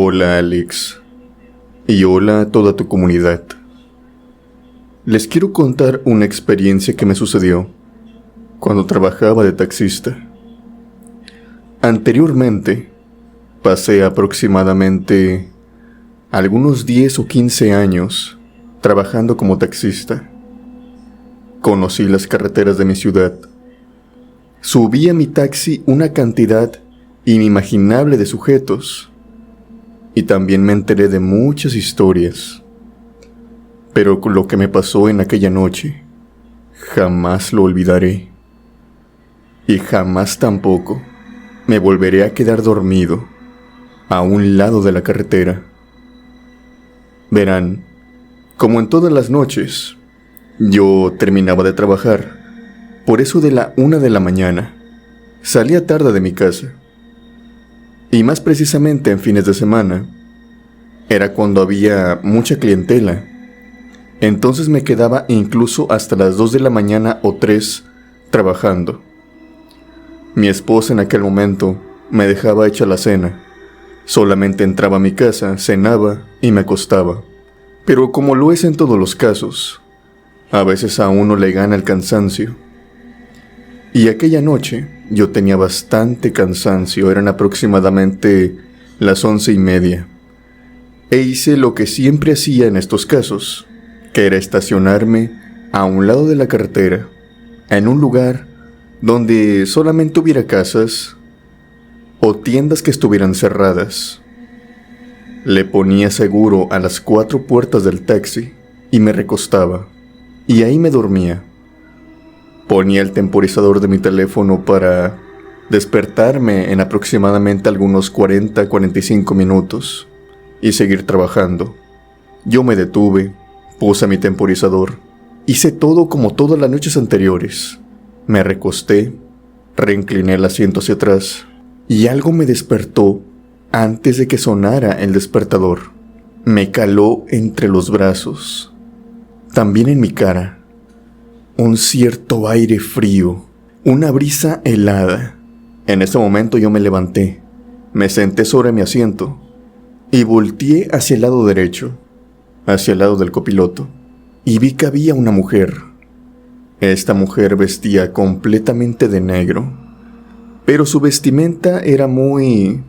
Hola Alex, y hola a toda tu comunidad. Les quiero contar una experiencia que me sucedió cuando trabajaba de taxista. Anteriormente, pasé aproximadamente algunos 10 o 15 años trabajando como taxista. Conocí las carreteras de mi ciudad. Subí a mi taxi una cantidad inimaginable de sujetos. Y también me enteré de muchas historias. Pero con lo que me pasó en aquella noche, jamás lo olvidaré. Y jamás tampoco me volveré a quedar dormido a un lado de la carretera. Verán, como en todas las noches, yo terminaba de trabajar. Por eso de la 1 de la mañana, salía tarde de mi casa. Y más precisamente en fines de semana, era cuando había mucha clientela. Entonces me quedaba incluso hasta las 2 de la mañana o 3 trabajando. Mi esposa en aquel momento me dejaba hecha la cena. Solamente entraba a mi casa, cenaba y me acostaba. Pero como lo es en todos los casos, a veces a uno le gana el cansancio. Y aquella noche yo tenía bastante cansancio, eran aproximadamente las 11:30. E hice lo que siempre hacía en estos casos, que era estacionarme a un lado de la carretera, en un lugar donde solamente hubiera casas o tiendas que estuvieran cerradas. Le ponía seguro a las 4 puertas del taxi y me recostaba, y ahí me dormía. Ponía el temporizador de mi teléfono para despertarme en aproximadamente algunos 40-45 minutos y seguir trabajando. Yo me detuve, puse mi temporizador, hice todo como todas las noches anteriores. Me recosté, reincliné el asiento hacia atrás y algo me despertó antes de que sonara el despertador. Me caló entre los brazos, también en mi cara. Un cierto aire frío, una brisa helada. En ese momento yo me levanté, me senté sobre mi asiento y volteé hacia el lado derecho, hacia el lado del copiloto, y vi que había una mujer. Esta mujer vestía completamente de negro, pero su vestimenta era muy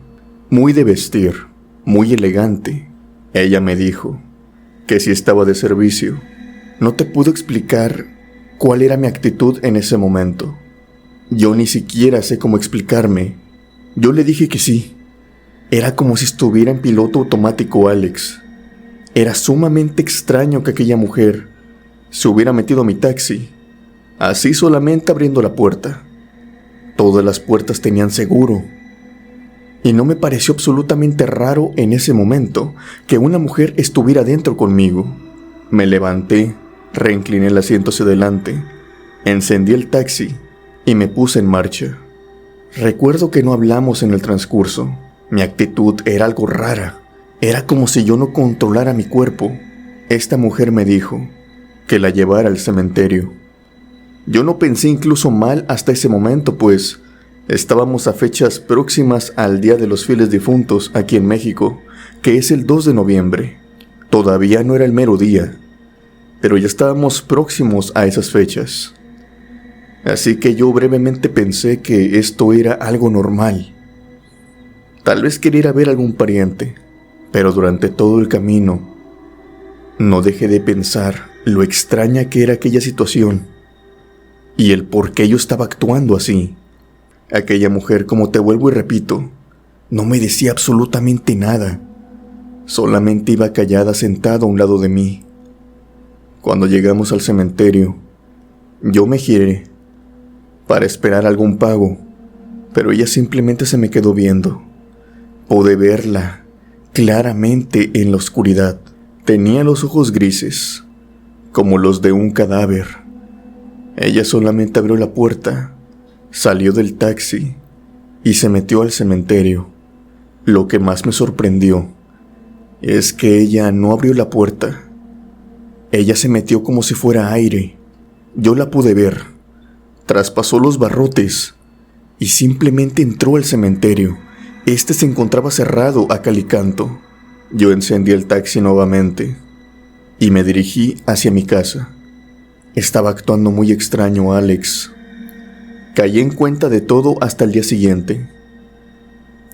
de vestir, muy elegante. Ella me dijo que si estaba de servicio. No te puedo explicar cuál era mi actitud en ese momento. Yo ni siquiera sé cómo explicarme. Yo le dije que sí. Era como si estuviera en piloto automático, Alex. Era sumamente extraño que aquella mujer se hubiera metido a mi taxi, así solamente abriendo la puerta. Todas las puertas tenían seguro. Y no me pareció absolutamente raro en ese momento que una mujer estuviera dentro conmigo. Me levanté, reincliné el asiento hacia adelante, encendí el taxi y me puse en marcha. Recuerdo que no hablamos en el transcurso. Mi actitud era algo rara. Era como si yo no controlara mi cuerpo. Esta mujer me dijo que la llevara al cementerio. Yo no pensé incluso mal hasta ese momento, pues estábamos a fechas próximas al Día de los Fieles Difuntos aquí en México, que es el 2 de noviembre. Todavía no era el mero día, pero ya estábamos próximos a esas fechas. Así que yo brevemente pensé que esto era algo normal. Tal vez quería ir a ver a algún pariente, pero durante todo el camino no dejé de pensar lo extraña que era aquella situación y el por qué yo estaba actuando así. Aquella mujer, como te vuelvo y repito, no me decía absolutamente nada. Solamente iba callada sentada a un lado de mí. Cuando llegamos al cementerio, yo me giré para esperar algún pago, pero ella simplemente se me quedó viendo. Pude verla claramente en la oscuridad. Tenía los ojos grises, como los de un cadáver. Ella solamente abrió la puerta, salió del taxi y se metió al cementerio. Lo que más me sorprendió es que ella no abrió la puerta. Ella se metió como si fuera aire. Yo la pude ver. Traspasó los barrotes y simplemente entró al cementerio Este se encontraba cerrado a cal y canto. Yo encendí el taxi nuevamente y me dirigí hacia mi casa. Estaba actuando muy extraño, Alex. Caí en cuenta de todo hasta el día siguiente.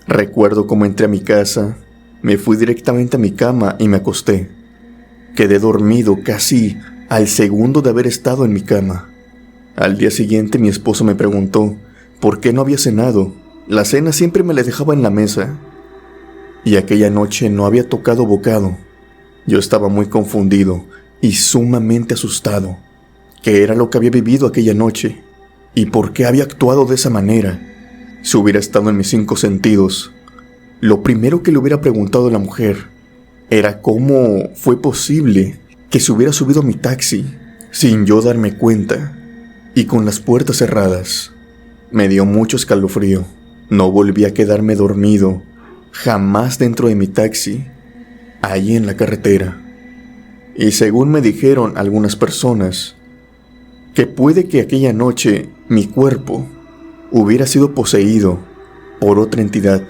Recuerdo cómo entré a mi casa, me fui directamente a mi cama y me acosté. Quedé dormido casi al segundo de haber estado en mi cama. Al día siguiente mi esposo me preguntó por qué no había cenado. La cena siempre me la dejaba en la mesa. Y aquella noche no había tocado bocado. Yo estaba muy confundido y sumamente asustado. ¿Qué era lo que había vivido aquella noche? ¿Y por qué había actuado de esa manera? Si hubiera estado en mis 5 sentidos, lo primero que le hubiera preguntado a la mujer era cómo fue posible que se hubiera subido a mi taxi sin yo darme cuenta y con las puertas cerradas. Me dio mucho escalofrío. No volví a quedarme dormido jamás dentro de mi taxi, allí en la carretera. Y según me dijeron algunas personas, que puede que aquella noche mi cuerpo hubiera sido poseído por otra entidad,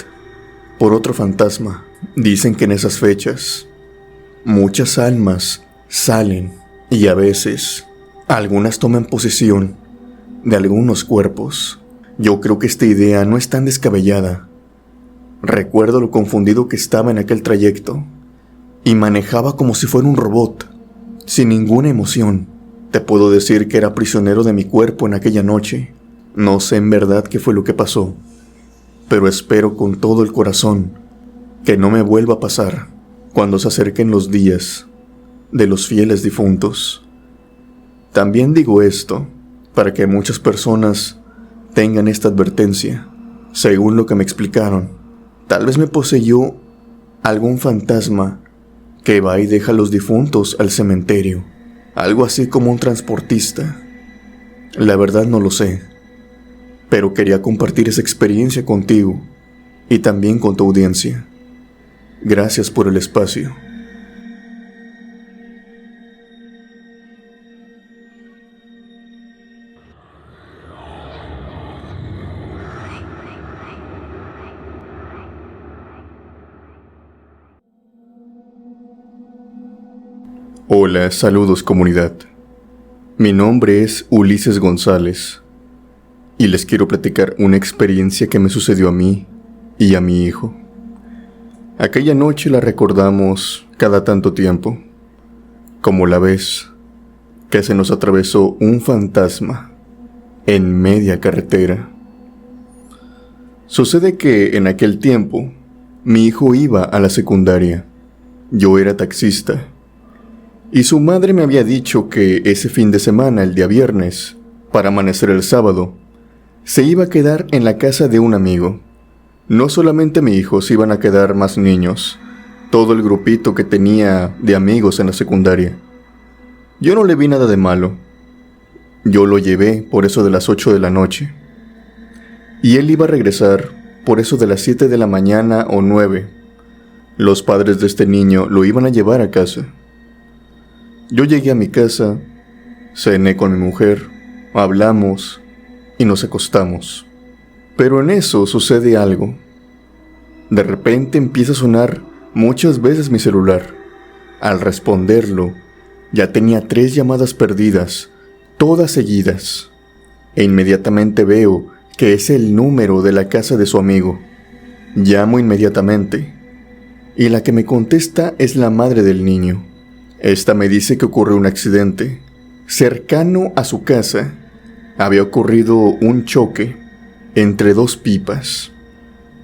por otro fantasma. Dicen que en esas fechas muchas almas salen y a veces algunas toman posesión de algunos cuerpos. Yo creo que esta idea no es tan descabellada. Recuerdo lo confundido que estaba en aquel trayecto y manejaba como si fuera un robot, sin ninguna emoción. Te puedo decir que era prisionero de mi cuerpo en aquella noche. No sé en verdad qué fue lo que pasó, pero espero con todo el corazón que no me vuelva a pasar cuando se acerquen los días de los fieles difuntos. También digo esto para que muchas personas tengan esta advertencia. Según lo que me explicaron, tal vez me poseyó algún fantasma que va y deja a los difuntos al cementerio. Algo así como un transportista. La verdad no lo sé, pero quería compartir esa experiencia contigo y también con tu audiencia. Gracias por el espacio. Hola, saludos comunidad. Mi nombre es Ulises González y les quiero platicar una experiencia que me sucedió a mí y a mi hijo. Aquella noche la recordamos cada tanto tiempo, como la vez que se nos atravesó un fantasma en media carretera. Sucede que en aquel tiempo mi hijo iba a la secundaria, yo era taxista, y su madre me había dicho que ese fin de semana, el día viernes, para amanecer el sábado, se iba a quedar en la casa de un amigo. No solamente mi hijo, se iban a quedar más niños, todo el grupito que tenía de amigos en la secundaria. Yo no le vi nada de malo. Yo lo llevé por eso de las 8 de la noche. Y él iba a regresar por eso de las 7 de la mañana o 9. Los padres de este niño lo iban a llevar a casa. Yo llegué a mi casa, cené con mi mujer, hablamos y nos acostamos. Pero en eso sucede algo. De repente empieza a sonar muchas veces mi celular. Al responderlo, ya tenía 3 llamadas perdidas, todas seguidas. E inmediatamente veo que es el número de la casa de su amigo. Llamo inmediatamente, y la que me contesta es la madre del niño. Esta me dice que ocurrió un accidente. Cercano a su casa, había ocurrido un choque entre 2 pipas.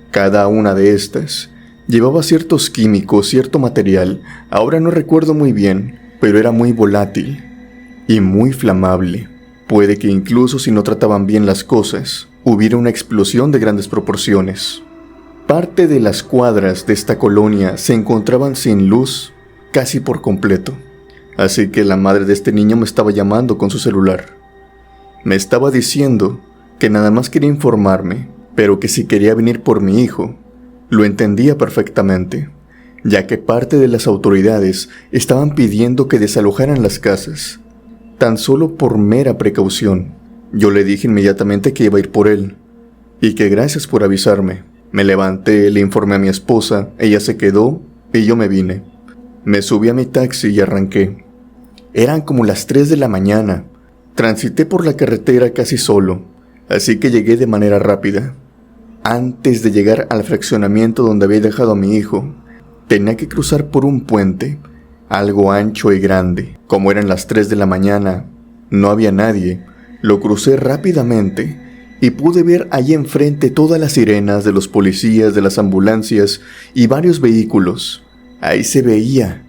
Cada una de estas llevaba ciertos químicos, cierto material, ahora no recuerdo muy bien, pero era muy volátil y muy flamable. Puede que incluso si no trataban bien las cosas, hubiera una explosión de grandes proporciones. Parte de las cuadras de esta colonia se encontraban sin luz casi por completo, así que la madre de este niño me estaba llamando con su celular. Me estaba diciendo que nada más quería informarme, pero que si quería venir por mi hijo. Lo entendía perfectamente, ya que parte de las autoridades estaban pidiendo que desalojaran las casas, tan solo por mera precaución. Yo le dije inmediatamente que iba a ir por él, y que gracias por avisarme. Me levanté, le informé a mi esposa, ella se quedó y yo me vine. Me subí a mi taxi y arranqué. Eran como las 3 de la mañana. Transité por la carretera casi solo, así que llegué de manera rápida. Antes de llegar al fraccionamiento donde había dejado a mi hijo, tenía que cruzar por un puente, algo ancho y grande. Como eran las 3 de la mañana, no había nadie. Lo crucé rápidamente y pude ver allí enfrente todas las sirenas de los policías, de las ambulancias y varios vehículos. Ahí se veía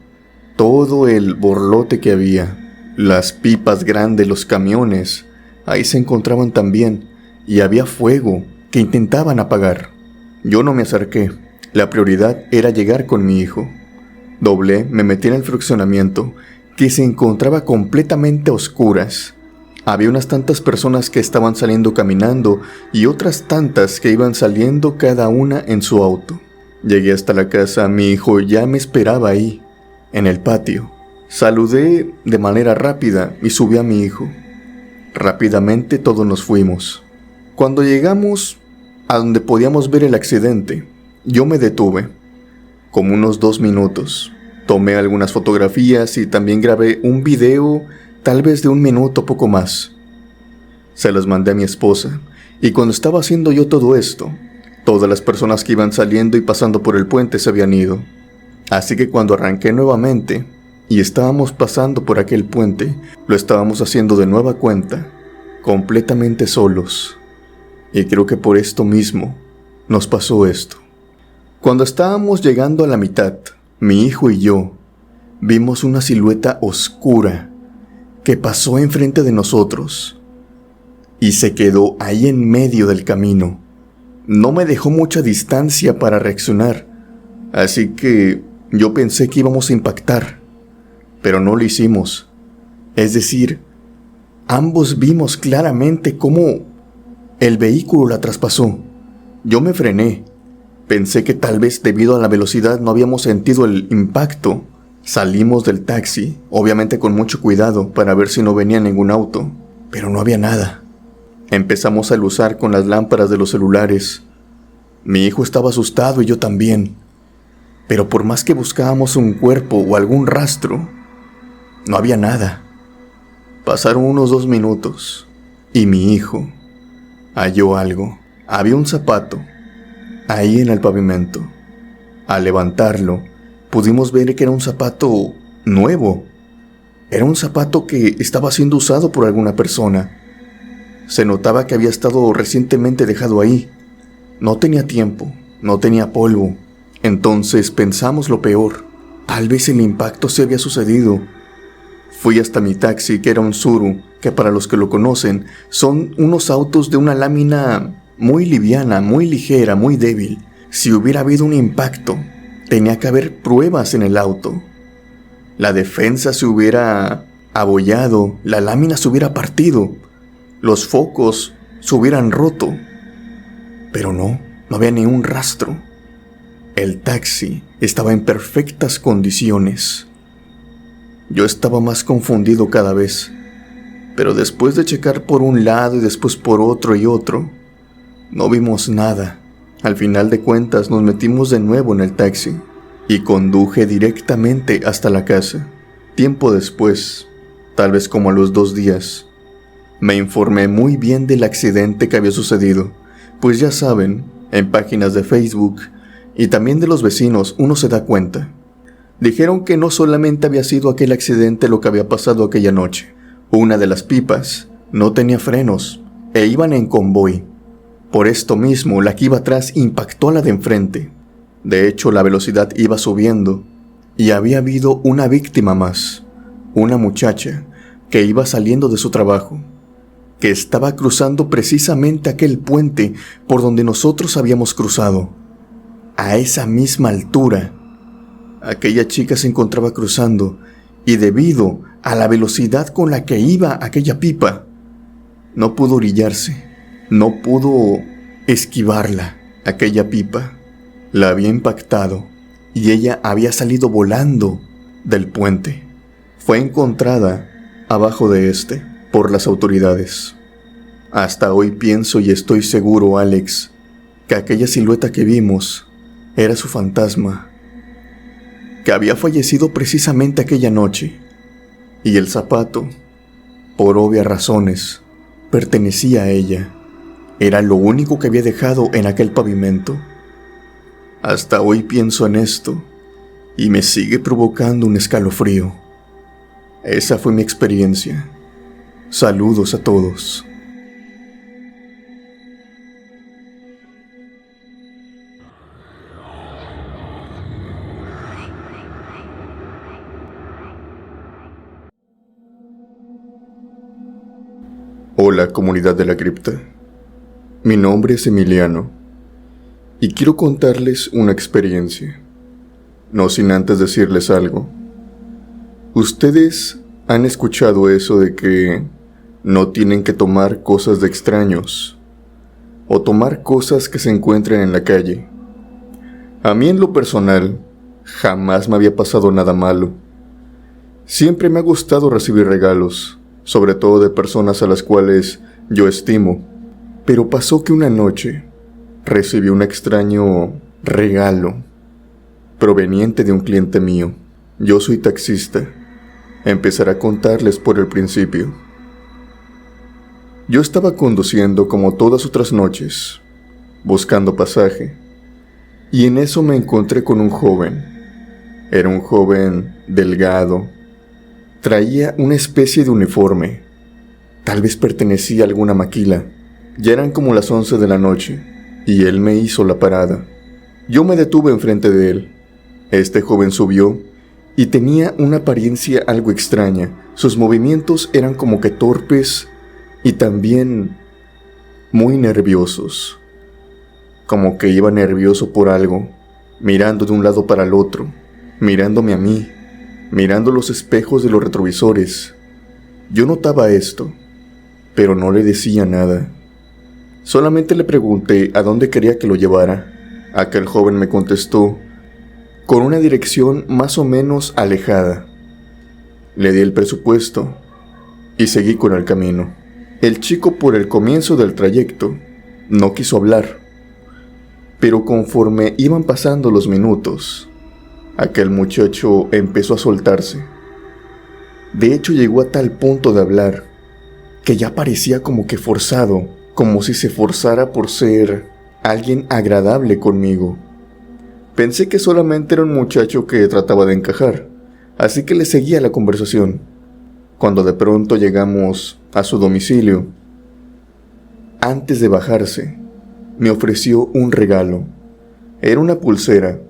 todo el borlote que había. Las pipas grandes, los camiones, ahí se encontraban también, y había fuego que intentaban apagar. Yo no me acerqué, la prioridad era llegar con mi hijo. Doblé, me metí en el fraccionamiento, que se encontraba completamente a oscuras. Había unas tantas personas que estaban saliendo caminando y otras tantas que iban saliendo cada una en su auto. Llegué hasta la casa, mi hijo ya me esperaba ahí, en el patio. Saludé de manera rápida y subí a mi hijo. Rápidamente todos nos fuimos. Cuando llegamos a donde podíamos ver el accidente, yo me detuve, como unos 2 minutos. Tomé algunas fotografías y también grabé un video, tal vez de 1 minuto, poco más. Se las mandé a mi esposa, y cuando estaba haciendo yo todo esto, todas las personas que iban saliendo y pasando por el puente se habían ido. Así que cuando arranqué nuevamente y estábamos pasando por aquel puente, lo estábamos haciendo de nueva cuenta, completamente solos. Y creo que por esto mismo nos pasó esto. Cuando estábamos llegando a la mitad, mi hijo y yo vimos una silueta oscura que pasó enfrente de nosotros y se quedó ahí en medio del camino. No me dejó mucha distancia para reaccionar, así que yo pensé que íbamos a impactar, pero no lo hicimos. Es decir, ambos vimos claramente cómo el vehículo la traspasó. Yo me frené. Pensé que tal vez debido a la velocidad no habíamos sentido el impacto. Salimos del taxi, obviamente con mucho cuidado para ver si no venía ningún auto, pero no había nada. Empezamos a luzar con las lámparas de los celulares. Mi hijo estaba asustado y yo también. Pero por más que buscábamos un cuerpo o algún rastro, no había nada. Pasaron unos 2 minutos y mi hijo halló algo. Había un zapato ahí en el pavimento. Al levantarlo, pudimos ver que era un zapato nuevo. Era un zapato que estaba siendo usado por alguna persona. Se notaba que había estado recientemente dejado ahí. No tenía tiempo, no tenía polvo. Entonces pensamos lo peor. Tal vez el impacto se había sucedido. Fui hasta mi taxi, que era un Tsuru, que para los que lo conocen, son unos autos de una lámina muy liviana, muy ligera, muy débil. Si hubiera habido un impacto, tenía que haber pruebas en el auto. La defensa se hubiera abollado, la lámina se hubiera partido, los focos se hubieran roto. Pero no había ni un rastro. El taxi estaba en perfectas condiciones. Yo estaba más confundido cada vez, pero después de checar por un lado y después por otro y otro, no vimos nada. Al final de cuentas nos metimos de nuevo en el taxi y conduje directamente hasta la casa. Tiempo después, tal vez como a los 2 días, me informé muy bien del accidente que había sucedido, pues ya saben, en páginas de Facebook y también de los vecinos uno se da cuenta. Dijeron que no solamente había sido aquel accidente lo que había pasado aquella noche. Una de las pipas no tenía frenos e iban en convoy. Por esto mismo, la que iba atrás impactó a la de enfrente. De hecho, la velocidad iba subiendo y había habido una víctima más, una muchacha que iba saliendo de su trabajo, que estaba cruzando precisamente aquel puente por donde nosotros habíamos cruzado. A esa misma altura, aquella chica se encontraba cruzando y debido a la velocidad con la que iba aquella pipa, no pudo orillarse, no pudo esquivarla. Aquella pipa la había impactado y ella había salido volando del puente. Fue encontrada abajo de este por las autoridades. Hasta hoy pienso y estoy seguro, Alex, que aquella silueta que vimos era su fantasma, que había fallecido precisamente aquella noche, y el zapato, por obvias razones, pertenecía a ella. Era lo único que había dejado en aquel pavimento. Hasta hoy pienso en esto y me sigue provocando un escalofrío. Esa fue mi experiencia. Saludos a todos. Hola, comunidad de la cripta. Mi nombre es Emiliano y quiero contarles una experiencia. No sin antes decirles algo. Ustedes han escuchado eso de que no tienen que tomar cosas de extraños o tomar cosas que se encuentren en la calle. A mí en lo personal jamás me había pasado nada malo. Siempre me ha gustado recibir regalos, sobre todo de personas a las cuales yo estimo. Pero pasó que una noche recibí un extraño regalo proveniente de un cliente mío. Yo soy taxista. Empezaré a contarles por el principio. Yo estaba conduciendo como todas otras noches, buscando pasaje, y en eso me encontré con un joven. Era un joven delgado. Traía una especie de uniforme. Tal vez pertenecía a alguna maquila. Ya eran como las 11 de la noche, y él me hizo la parada. Yo me detuve enfrente de él. Este joven subió, y tenía una apariencia algo extraña. Sus movimientos eran como que torpes, y también muy nerviosos. Como que iba nervioso por algo, mirando de un lado para el otro, mirándome a mí, mirando los espejos de los retrovisores. Yo notaba esto, pero no le decía nada. Solamente le pregunté a dónde quería que lo llevara. Aquel joven me contestó con una dirección más o menos alejada. Le di el presupuesto y seguí con el camino. El chico, por el comienzo del trayecto, no quiso hablar, pero conforme iban pasando los minutos, aquel muchacho empezó a soltarse. De hecho, llegó a tal punto de hablar que ya parecía como que forzado, como si se forzara por ser alguien agradable conmigo. Pensé que solamente era un muchacho que trataba de encajar, así que le seguía la conversación. Cuando de pronto llegamos a su domicilio, antes de bajarse, me ofreció un regalo. Era una pulsera,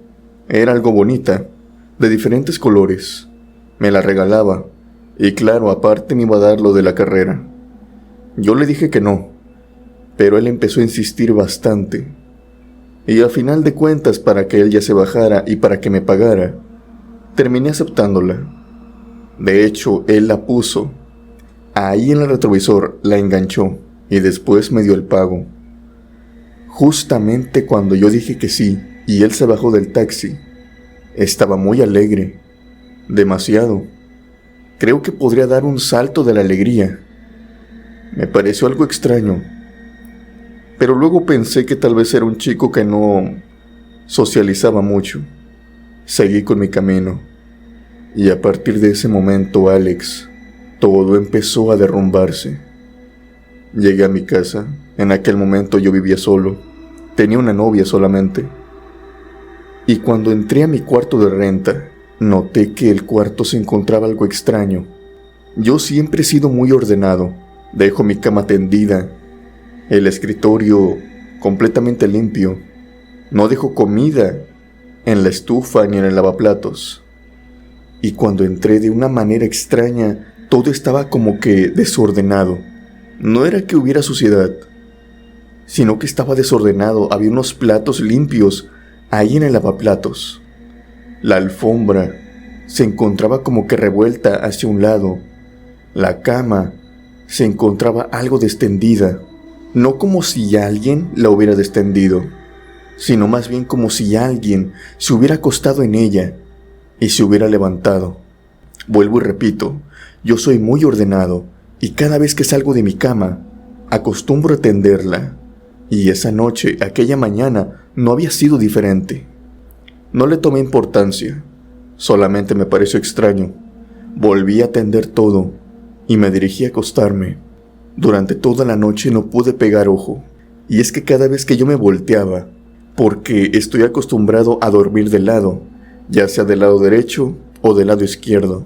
era algo bonita, de diferentes colores. Me la regalaba, y claro, aparte me iba a dar lo de la carrera. Yo le dije que no, pero él empezó a insistir bastante. Y al final de cuentas, para que él ya se bajara y para que me pagara, terminé aceptándola. De hecho, él la puso. Ahí en el retrovisor la enganchó y después me dio el pago. Justamente cuando yo dije que sí y él se bajó del taxi, estaba muy alegre. Demasiado. Creo que podría dar un salto de la alegría. Me pareció algo extraño. Pero luego pensé que tal vez era un chico que no socializaba mucho. Seguí con mi camino. Y a partir de ese momento, Alex, todo empezó a derrumbarse. Llegué a mi casa. En aquel momento yo vivía solo. Tenía una novia solamente. Y cuando entré a mi cuarto de renta, noté que el cuarto se encontraba algo extraño. Yo siempre he sido muy ordenado. Dejo mi cama tendida, el escritorio completamente limpio. No dejo comida en la estufa ni en el lavaplatos. Y cuando entré, de una manera extraña, todo estaba como que desordenado. No era que hubiera suciedad, sino que estaba desordenado. Había unos platos limpios ahí en el lavaplatos. La alfombra se encontraba como que revuelta hacia un lado. La cama se encontraba algo destendida. No como si alguien la hubiera destendido, sino más bien como si alguien se hubiera acostado en ella y se hubiera levantado. Vuelvo y repito, yo soy muy ordenado y cada vez que salgo de mi cama, acostumbro a tenderla. Y esa noche, aquella mañana, no había sido diferente. No le tomé importancia, solamente me pareció extraño. Volví a atender todo y me dirigí a acostarme. Durante toda la noche no pude pegar ojo, y es que cada vez que yo me volteaba, porque estoy acostumbrado a dormir de lado, ya sea del lado derecho o del lado izquierdo,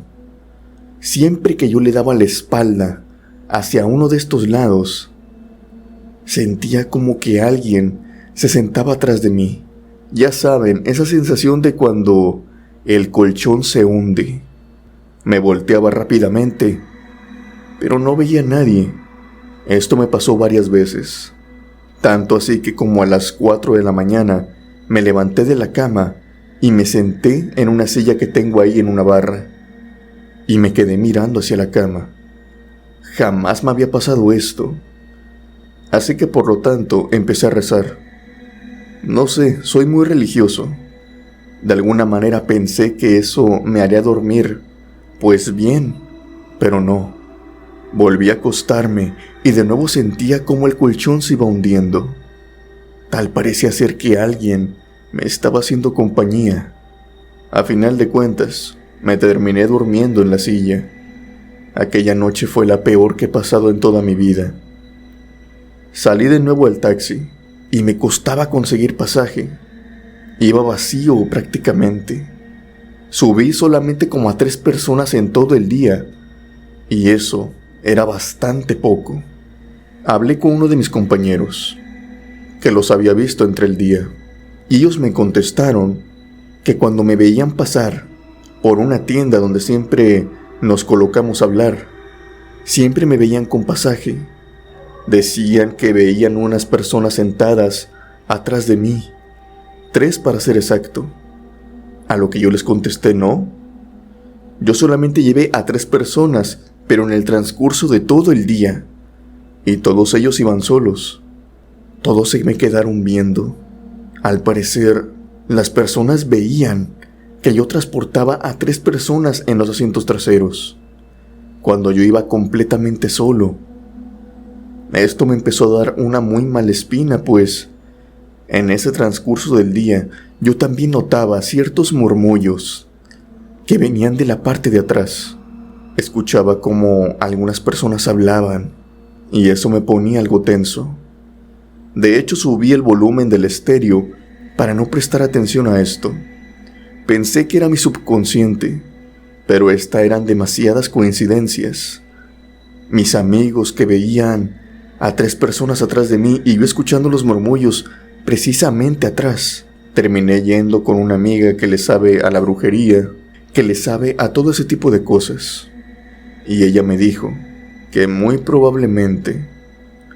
siempre que yo le daba la espalda hacia uno de estos lados, sentía como que alguien se sentaba atrás de mí. Ya saben, esa sensación de cuando el colchón se hunde. Me volteaba rápidamente, pero no veía a nadie. Esto me pasó varias veces, tanto así que como a las 4 de la mañana me levanté de la cama y me senté en una silla que tengo ahí en una barra, y me quedé mirando hacia la cama. Jamás me había pasado esto, así que por lo tanto empecé a rezar. No sé, soy muy religioso. De alguna manera pensé que eso me haría dormir, pues bien, pero no. Volví a acostarme y de nuevo sentía como el colchón se iba hundiendo. Tal parecía ser que alguien me estaba haciendo compañía. A final de cuentas, me terminé durmiendo en la silla. Aquella noche fue la peor que he pasado en toda mi vida. Salí de nuevo al taxi y me costaba conseguir pasaje. Iba vacío prácticamente. Subí solamente como a 3 personas en todo el día, y eso era bastante poco. Hablé con uno de mis compañeros, que los había visto entre el día, y ellos me contestaron que cuando me veían pasar por una tienda donde siempre nos colocamos a hablar, siempre me veían con pasaje. Decían que veían unas personas sentadas atrás de mí, 3 para ser exacto. A lo que yo les contesté no. Yo solamente llevé a 3 personas, pero en el transcurso de todo el día, y todos ellos iban solos. Todos se me quedaron viendo. Al parecer, las personas veían que yo transportaba a 3 personas en los asientos traseros, cuando yo iba completamente solo. Esto me empezó a dar una muy mala espina, pues en ese transcurso del día yo también notaba ciertos murmullos que venían de la parte de atrás. Escuchaba como algunas personas hablaban y eso me ponía algo tenso. De hecho, subí el volumen del estéreo para no prestar atención a esto. Pensé que era mi subconsciente, pero eran demasiadas coincidencias. Mis amigos que veían a 3 personas atrás de mí y yo escuchando los murmullos precisamente atrás. Terminé yendo con una amiga que le sabe a la brujería, que le sabe a todo ese tipo de cosas. Y ella me dijo que muy probablemente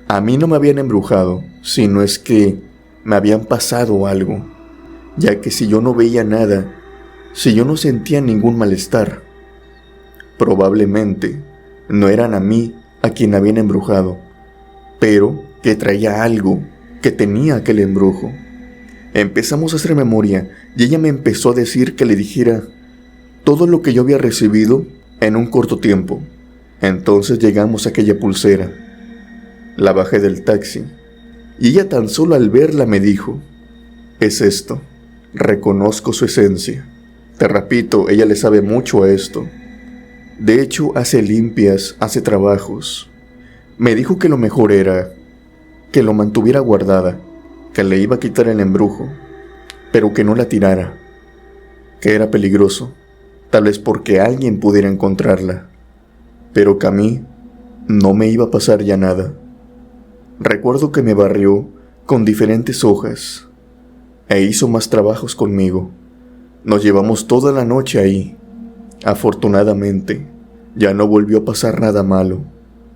a mí no me habían embrujado, sino es que me habían pasado algo, ya que si yo no veía nada, si yo no sentía ningún malestar, probablemente no eran a mí a quien habían embrujado, pero que traía algo que tenía aquel embrujo. Empezamos a hacer memoria y ella me empezó a decir que le dijera todo lo que yo había recibido en un corto tiempo. Entonces llegamos a aquella pulsera. La bajé del taxi y ella tan solo al verla me dijo: es esto, reconozco su esencia. Te repito, ella le sabe mucho a esto. De hecho, hace limpias, hace trabajos. Me dijo que lo mejor era que lo mantuviera guardada, que le iba a quitar el embrujo, pero que no la tirara, que era peligroso, tal vez porque alguien pudiera encontrarla, pero que a mí no me iba a pasar ya nada. Recuerdo que me barrió con diferentes hojas e hizo más trabajos conmigo. Nos llevamos toda la noche ahí. Afortunadamente, ya no volvió a pasar nada malo.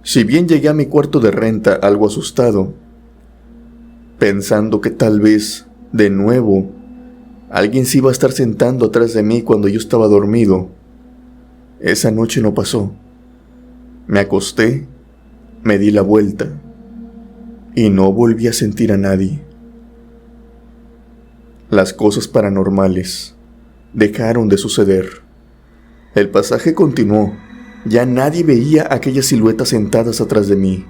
Si bien llegué a mi cuarto de renta algo asustado, pensando que tal vez, de nuevo, alguien se iba a estar sentando atrás de mí cuando yo estaba dormido, esa noche no pasó. Me acosté, me di la vuelta y no volví a sentir a nadie. Las cosas paranormales dejaron de suceder. El pasaje continuó. Ya nadie veía aquellas siluetas sentadas atrás de mí.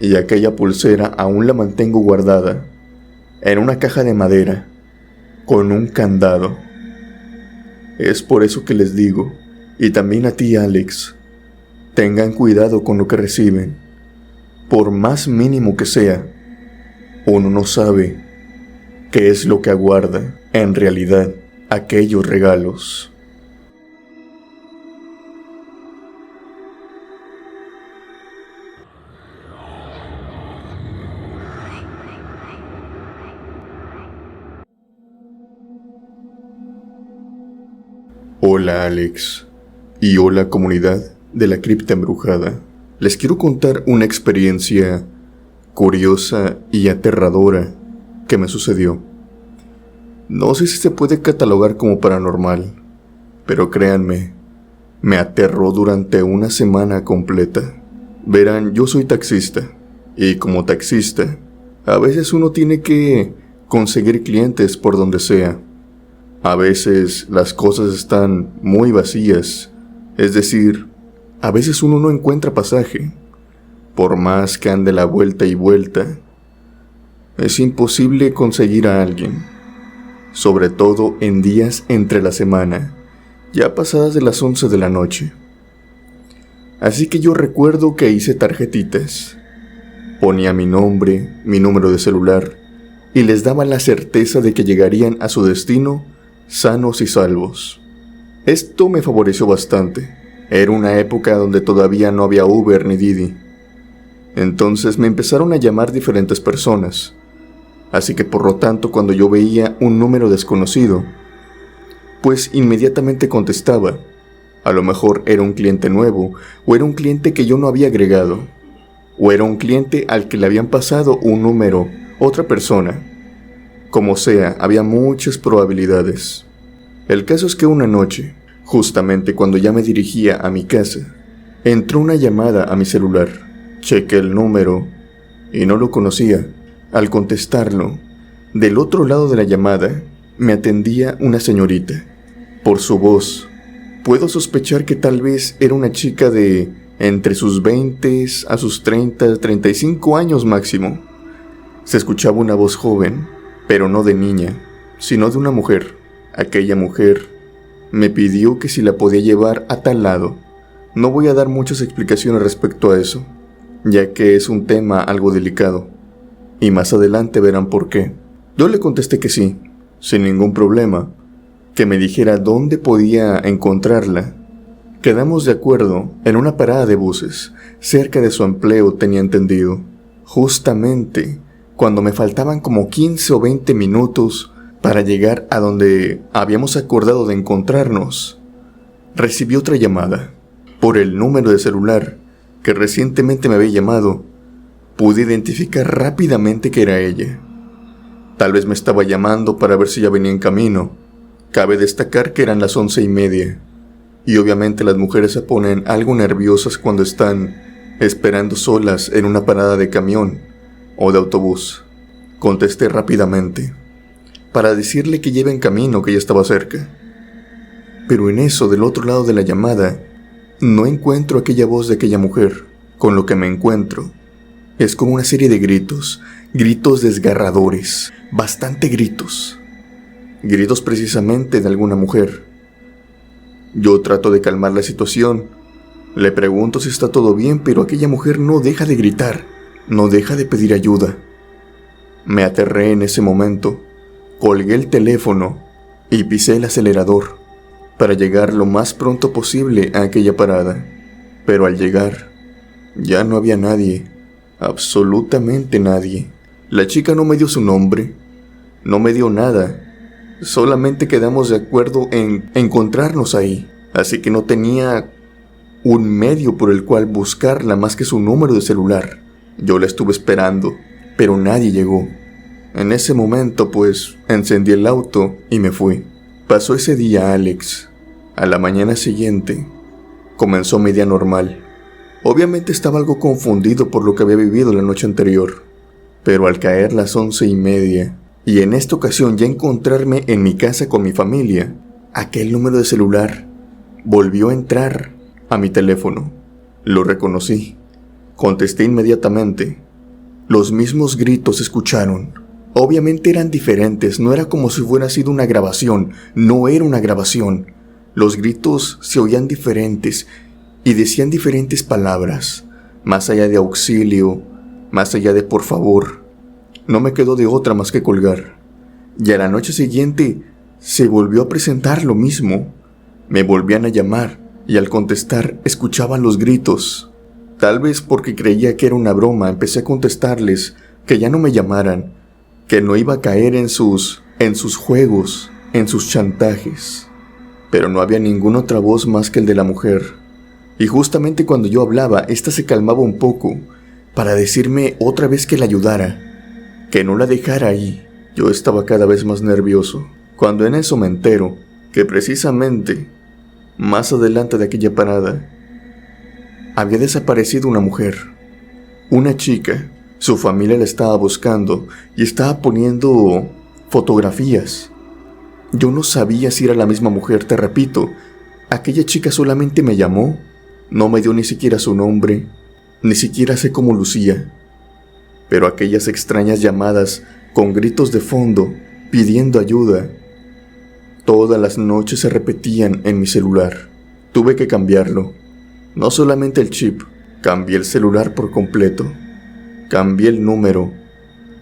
y aquella pulsera aún la mantengo guardada en una caja de madera con un candado. Es por eso que les digo, y también a ti, Alex, tengan cuidado con lo que reciben, por más mínimo que sea. Uno no sabe qué es lo que aguarda en realidad aquellos regalos. Hola Alex, y hola comunidad de la cripta embrujada. Les quiero contar una experiencia curiosa y aterradora que me sucedió. No sé si se puede catalogar como paranormal, pero créanme, me aterró durante una semana completa. Verán, yo soy taxista, y como taxista, a veces uno tiene que conseguir clientes por donde sea. A veces las cosas están muy vacías, es decir, a veces uno no encuentra pasaje. Por más que ande la vuelta y vuelta, es imposible conseguir a alguien, sobre todo en días entre la semana, ya pasadas de las 11 de la noche. Así que yo recuerdo que hice tarjetitas, ponía mi nombre, mi número de celular, y les daba la certeza de que llegarían a su destino sanos y salvos. Esto me favoreció bastante. Era una época donde todavía no había Uber ni Didi. Entonces me empezaron a llamar diferentes personas. Así que por lo tanto, cuando yo veía un número desconocido, pues inmediatamente contestaba. A lo mejor era un cliente nuevo, o era un cliente que yo no había agregado, o era un cliente al que le habían pasado un número, otra persona. Como sea, había muchas probabilidades. El caso es que una noche, justamente cuando ya me dirigía a mi casa, entró una llamada a mi celular. Chequé el número y no lo conocía. Al contestarlo, del otro lado de la llamada, me atendía una señorita. Por su voz, puedo sospechar que tal vez era una chica de entre sus 20 a sus 30, 35 años máximo. Se escuchaba una voz joven, pero no de niña, sino de una mujer. Aquella mujer me pidió que si la podía llevar a tal lado. No voy a dar muchas explicaciones respecto a eso, ya que es un tema algo delicado, y más adelante verán por qué. Yo le contesté que sí, sin ningún problema, que me dijera dónde podía encontrarla. Quedamos de acuerdo en una parada de buses, cerca de su empleo, tenía entendido. Justamente cuando me faltaban como 15 o 20 minutos para llegar a donde habíamos acordado de encontrarnos, recibí otra llamada. Por el número de celular que recientemente me había llamado, pude identificar rápidamente que era ella. Tal vez me estaba llamando para ver si ya venía en camino. Cabe destacar que eran las 11:30, y obviamente las mujeres se ponen algo nerviosas cuando están esperando solas en una parada de camión o de autobús. Contesté rápidamente para decirle que lleva en camino, que ya estaba cerca. Pero en eso, del otro lado de la llamada, no encuentro aquella voz de aquella mujer. Con lo que me encuentro es como una serie de gritos, gritos desgarradores, bastante gritos precisamente de alguna mujer. Yo trato de calmar la situación, le pregunto si está todo bien, pero aquella mujer no deja de gritar, no deja de pedir ayuda. Me aterré en ese momento, colgué el teléfono y pisé el acelerador para llegar lo más pronto posible a aquella parada. Pero al llegar, ya no había nadie, absolutamente nadie. La chica no me dio su nombre, no me dio nada, solamente quedamos de acuerdo en encontrarnos ahí, así que no tenía un medio por el cual buscarla más que su número de celular. Yo la estuve esperando, pero nadie llegó. En ese momento, pues, encendí el auto y me fui. Pasó ese día, Alex. A la mañana siguiente, comenzó mi día normal. Obviamente estaba algo confundido por lo que había vivido la noche anterior, pero al caer las 11:30, y en esta ocasión ya encontrarme en mi casa con mi familia, aquel número de celular volvió a entrar a mi teléfono. Lo reconocí. Contesté inmediatamente Los mismos gritos se escucharon. Obviamente eran diferentes, no era como si hubiera sido una grabación, no era una grabación. Los gritos se oían diferentes y decían diferentes palabras, más allá de auxilio, más allá de por favor. No me quedó de otra más que colgar. Y a la noche siguiente se volvió a presentar lo mismo. Me volvían a llamar y al contestar escuchaban los gritos. Tal vez porque creía que era una broma, empecé a contestarles que ya no me llamaran, que no iba a caer en sus juegos, en sus chantajes. Pero no había ninguna otra voz más que el de la mujer. Y justamente cuando yo hablaba, ésta se calmaba un poco para decirme otra vez que la ayudara, que no la dejara ahí. Yo estaba cada vez más nervioso, cuando en eso me entero que precisamente más adelante de aquella parada había desaparecido una mujer, una chica. Su familia la estaba buscando y estaba poniendo fotografías. Yo no sabía si era la misma mujer, te repito. Aquella chica solamente me llamó, no me dio ni siquiera su nombre, ni siquiera sé cómo lucía. Pero aquellas extrañas llamadas con gritos de fondo, pidiendo ayuda, todas las noches se repetían en mi celular. Tuve que cambiarlo. No solamente el chip, cambié el celular por completo. Cambié el número,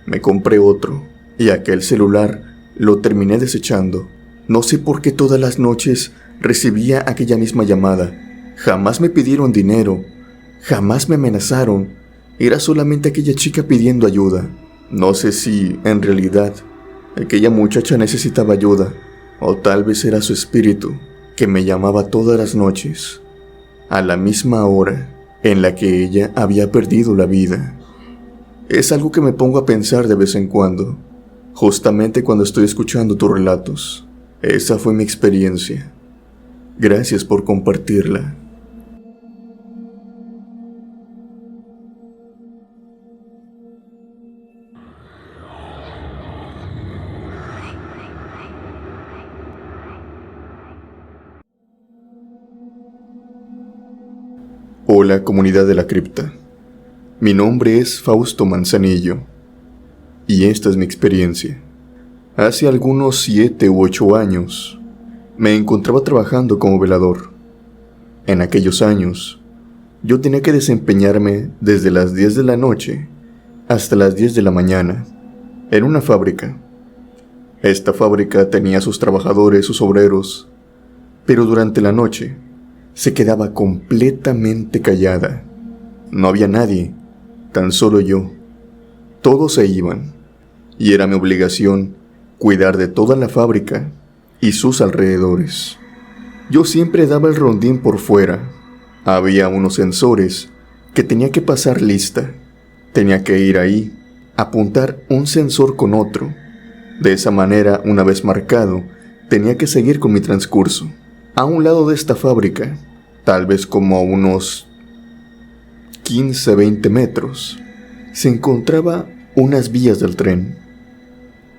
me compré otro, y aquel celular lo terminé desechando. No sé por qué todas las noches recibía aquella misma llamada. Jamás me pidieron dinero, jamás me amenazaron. Era solamente aquella chica pidiendo ayuda. No sé si, en realidad, aquella muchacha necesitaba ayuda, o tal vez era su espíritu, que me llamaba todas las noches, a la misma hora en la que ella había perdido la vida. Es algo que me pongo a pensar de vez en cuando, justamente cuando estoy escuchando tus relatos. Esa fue mi experiencia. Gracias por compartirla. Hola, comunidad de la cripta. Mi nombre es Fausto Manzanillo, y esta es mi experiencia. Hace algunos 7 u 8 años, me encontraba trabajando como velador. En aquellos años, yo tenía que desempeñarme desde las 10 de la noche hasta las 10 de la mañana, en una fábrica. Esta fábrica tenía sus trabajadores, sus obreros, pero durante la noche se quedaba completamente callada. No había nadie, tan solo yo. Todos se iban, y era mi obligación cuidar de toda la fábrica y sus alrededores. Yo siempre daba el rondín por fuera. Había unos sensores que tenía que pasar lista. Tenía que ir ahí, apuntar un sensor con otro. De esa manera, una vez marcado, tenía que seguir con mi transcurso. A un lado de esta fábrica, tal vez como a unos 15-20 metros, se encontraba unas vías del tren.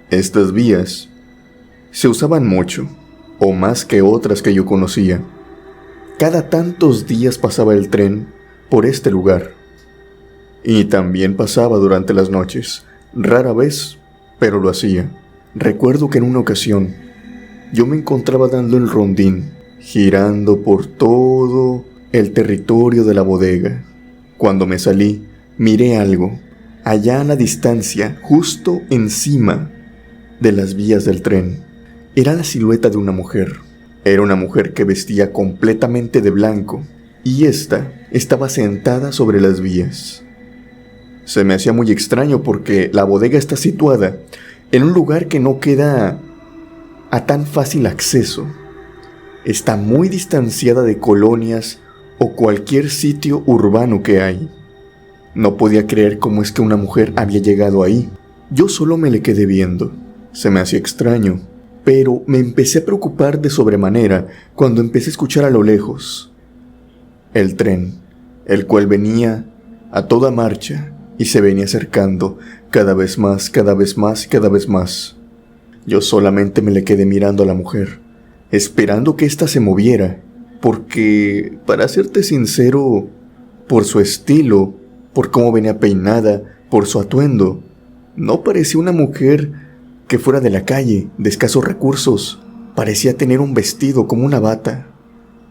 Estas vías se usaban mucho, o más que otras que yo conocía. Cada tantos días pasaba el tren por este lugar. Y también pasaba durante las noches, rara vez, pero lo hacía. Recuerdo que en una ocasión, yo me encontraba dando el rondín, girando por todo el territorio de la bodega. Cuando me salí, miré algo, allá a la distancia, justo encima de las vías del tren. Era la silueta de una mujer. Era una mujer que vestía completamente de blanco, y ésta estaba sentada sobre las vías. Se me hacía muy extraño porque la bodega está situada en un lugar que no queda a tan fácil acceso. Está muy distanciada de colonias o cualquier sitio urbano que hay. No podía creer cómo es que una mujer había llegado ahí. Yo solo me le quedé viendo. Se me hacía extraño, pero me empecé a preocupar de sobremanera cuando empecé a escuchar a lo lejos el tren, el cual venía a toda marcha y se venía acercando cada vez más, cada vez más y cada vez más. Yo solamente me le quedé mirando a la mujer, esperando que ésta se moviera, porque, para serte sincero, por su estilo, por cómo venía peinada Por su atuendo, no parecía una mujer que fuera de la calle, de escasos recursos. Parecía tener un vestido como una bata,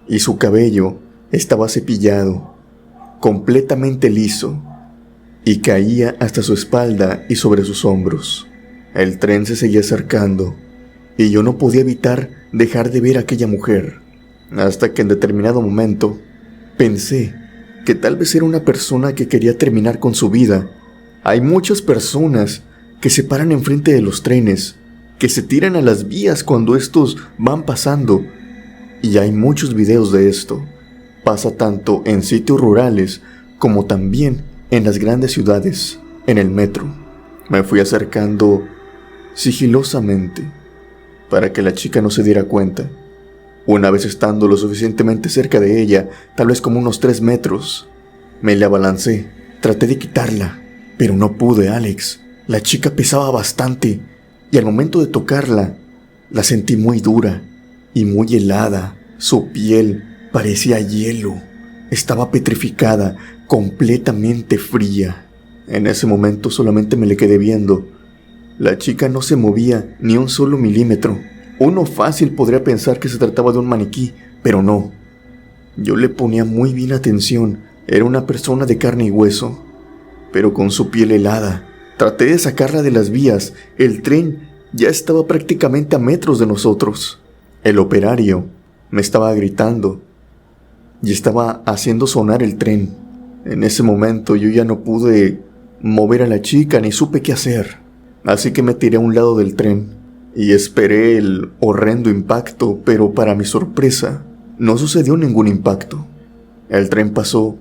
y su cabello estaba cepillado, completamente liso, y caía hasta su espalda y sobre sus hombros. El tren se seguía acercando, y yo no podía evitar dejar de ver a aquella mujer, hasta que en determinado momento pensé que tal vez era una persona que quería terminar con su vida. Hay muchas personas que se paran enfrente de los trenes, que se tiran a las vías cuando estos van pasando, y hay muchos videos de esto. Pasa tanto en sitios rurales como también en las grandes ciudades, en el metro. Me fui acercando sigilosamente para que la chica no se diera cuenta. Una vez estando lo suficientemente cerca de ella, tal vez como unos 3 metros, me le abalancé. Traté de quitarla, pero no pude, Alex. La chica pesaba bastante, y al momento de tocarla, la sentí muy dura y muy helada. Su piel parecía hielo. Estaba petrificada, completamente fría. En ese momento solamente me le quedé viendo. La chica no se movía ni un solo milímetro. Uno fácil podría pensar que se trataba de un maniquí, pero no. Yo le ponía muy bien atención. Era una persona de carne y hueso, pero con su piel helada. Traté de sacarla de las vías. El tren ya estaba prácticamente a metros de nosotros. El operario me estaba gritando y estaba haciendo sonar el tren. En ese momento yo ya no pude mover a la chica ni supe qué hacer. Así que me tiré a un lado del tren y esperé el horrendo impacto, pero para mi sorpresa, no sucedió ningún impacto. El tren pasó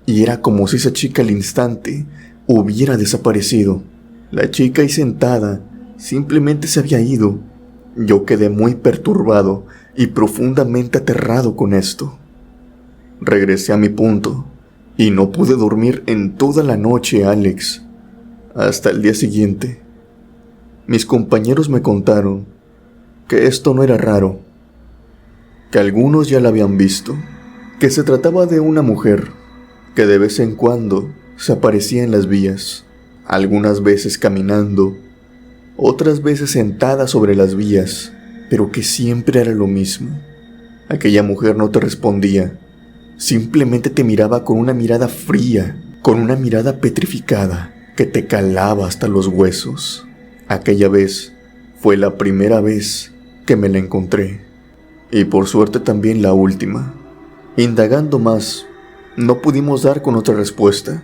y era como si esa chica al instante hubiera desaparecido. La chica ahí sentada simplemente se había ido. Yo quedé muy perturbado y profundamente aterrado con esto. Regresé a mi punto y no pude dormir en toda la noche, Alex. Hasta el día siguiente. Mis compañeros me contaron que esto no era raro, que algunos ya la habían visto, que se trataba de una mujer que de vez en cuando se aparecía en las vías, algunas veces caminando, otras veces sentada sobre las vías, pero que siempre era lo mismo. Aquella mujer no te respondía, simplemente te miraba con una mirada fría, con una mirada petrificada que te calaba hasta los huesos. Aquella vez fue la primera vez que me la encontré, y por suerte también la última. Indagando más, no pudimos dar con otra respuesta.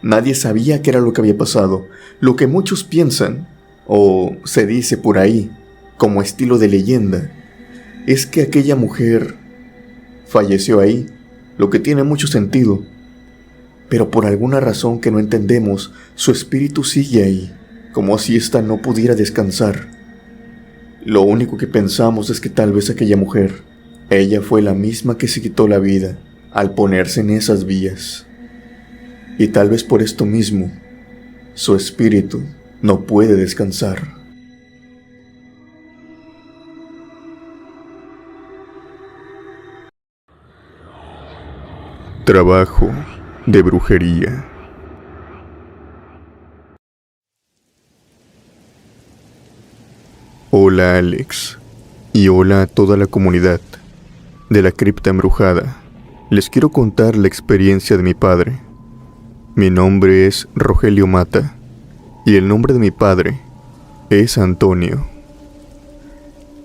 Nadie sabía qué era lo que había pasado. Lo que muchos piensan, o se dice por ahí, como estilo de leyenda, es que aquella mujer falleció ahí, lo que tiene mucho sentido. Pero por alguna razón que no entendemos, su espíritu sigue ahí, como si ésta no pudiera descansar. Lo único que pensamos es que tal vez aquella mujer, ella fue la misma que se quitó la vida al ponerse en esas vías. Y tal vez por esto mismo, su espíritu no puede descansar. Trabajo de brujería. Hola Alex, y hola a toda la comunidad de la cripta embrujada. Les quiero contar la experiencia de mi padre. Mi nombre es Rogelio Mata, y el nombre de mi padre es Antonio.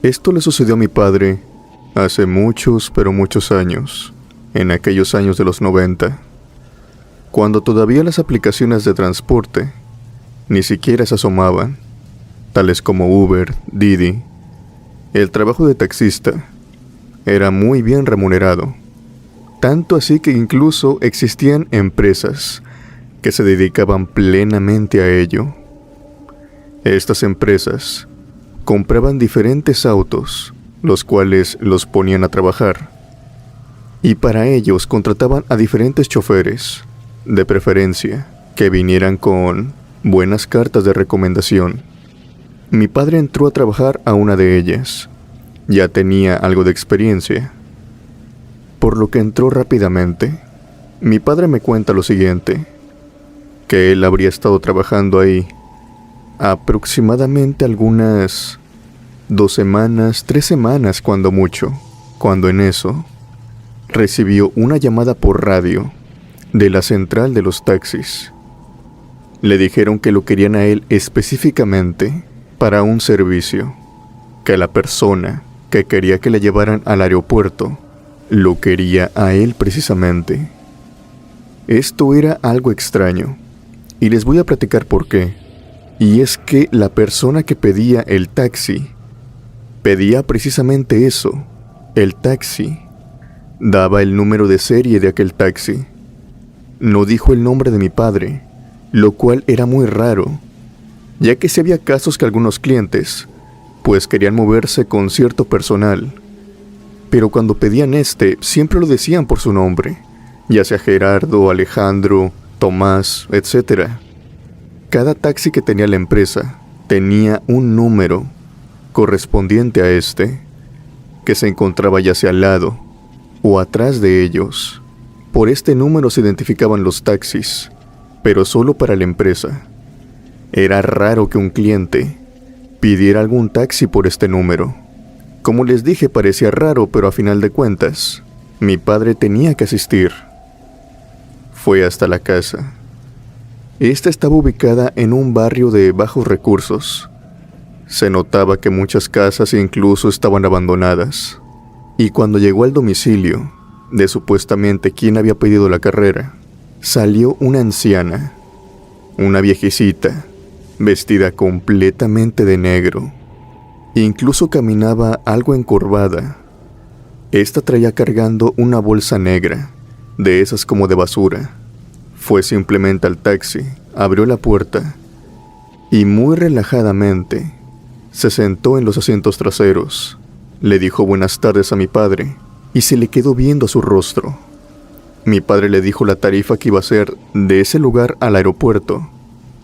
Esto le sucedió a mi padre hace muchos, pero muchos años, en aquellos años de los 90, cuando todavía las aplicaciones de transporte ni siquiera se asomaban, tales como Uber, Didi. El trabajo de taxista era muy bien remunerado, tanto así que incluso existían empresas que se dedicaban plenamente a ello. Estas empresas compraban diferentes autos, los cuales los ponían a trabajar, y para ellos contrataban a diferentes choferes, de preferencia que vinieran con buenas cartas de recomendación. Mi padre entró a trabajar a una de ellas. Ya tenía algo de experiencia, por lo que entró rápidamente. Mi padre me cuenta lo siguiente, que él habría estado trabajando ahí aproximadamente algunas 2 semanas, 3 semanas cuando mucho, cuando en eso recibió una llamada por radio de la central de los taxis. Le dijeron que lo querían a él específicamente para un servicio, que la persona que quería que le llevaran al aeropuerto lo quería a él precisamente. Esto era algo extraño, y les voy a platicar por qué. Y es que la persona que pedía el taxi pedía precisamente eso, el taxi. Daba el número de serie de aquel taxi. No dijo el nombre de mi padre, lo cual era muy raro, ya que si había casos que algunos clientes pues querían moverse con cierto personal, pero cuando pedían siempre lo decían por su nombre, ya sea Gerardo, Alejandro, Tomás, etc. Cada taxi que tenía la empresa tenía un número correspondiente a que se encontraba ya sea al lado o atrás de ellos. Por este número se identificaban los taxis, pero solo para la empresa. Era raro que un cliente pidiera algún taxi por este número. Como les dije, parecía raro, pero a final de cuentas, mi padre tenía que asistir. Fue hasta la casa. Esta estaba ubicada en un barrio de bajos recursos. Se notaba que muchas casas incluso estaban abandonadas. Y cuando llegó al domicilio de supuestamente quien había pedido la carrera, salió una anciana, una viejecita, vestida completamente de negro. Incluso caminaba algo encorvada. Esta traía cargando una bolsa negra, de esas como de basura. Fue simplemente al taxi, abrió la puerta y muy relajadamente se sentó en los asientos traseros. Le dijo buenas tardes a mi padre y se le quedó viendo su rostro. Mi padre le dijo la tarifa que iba a ser de ese lugar al aeropuerto,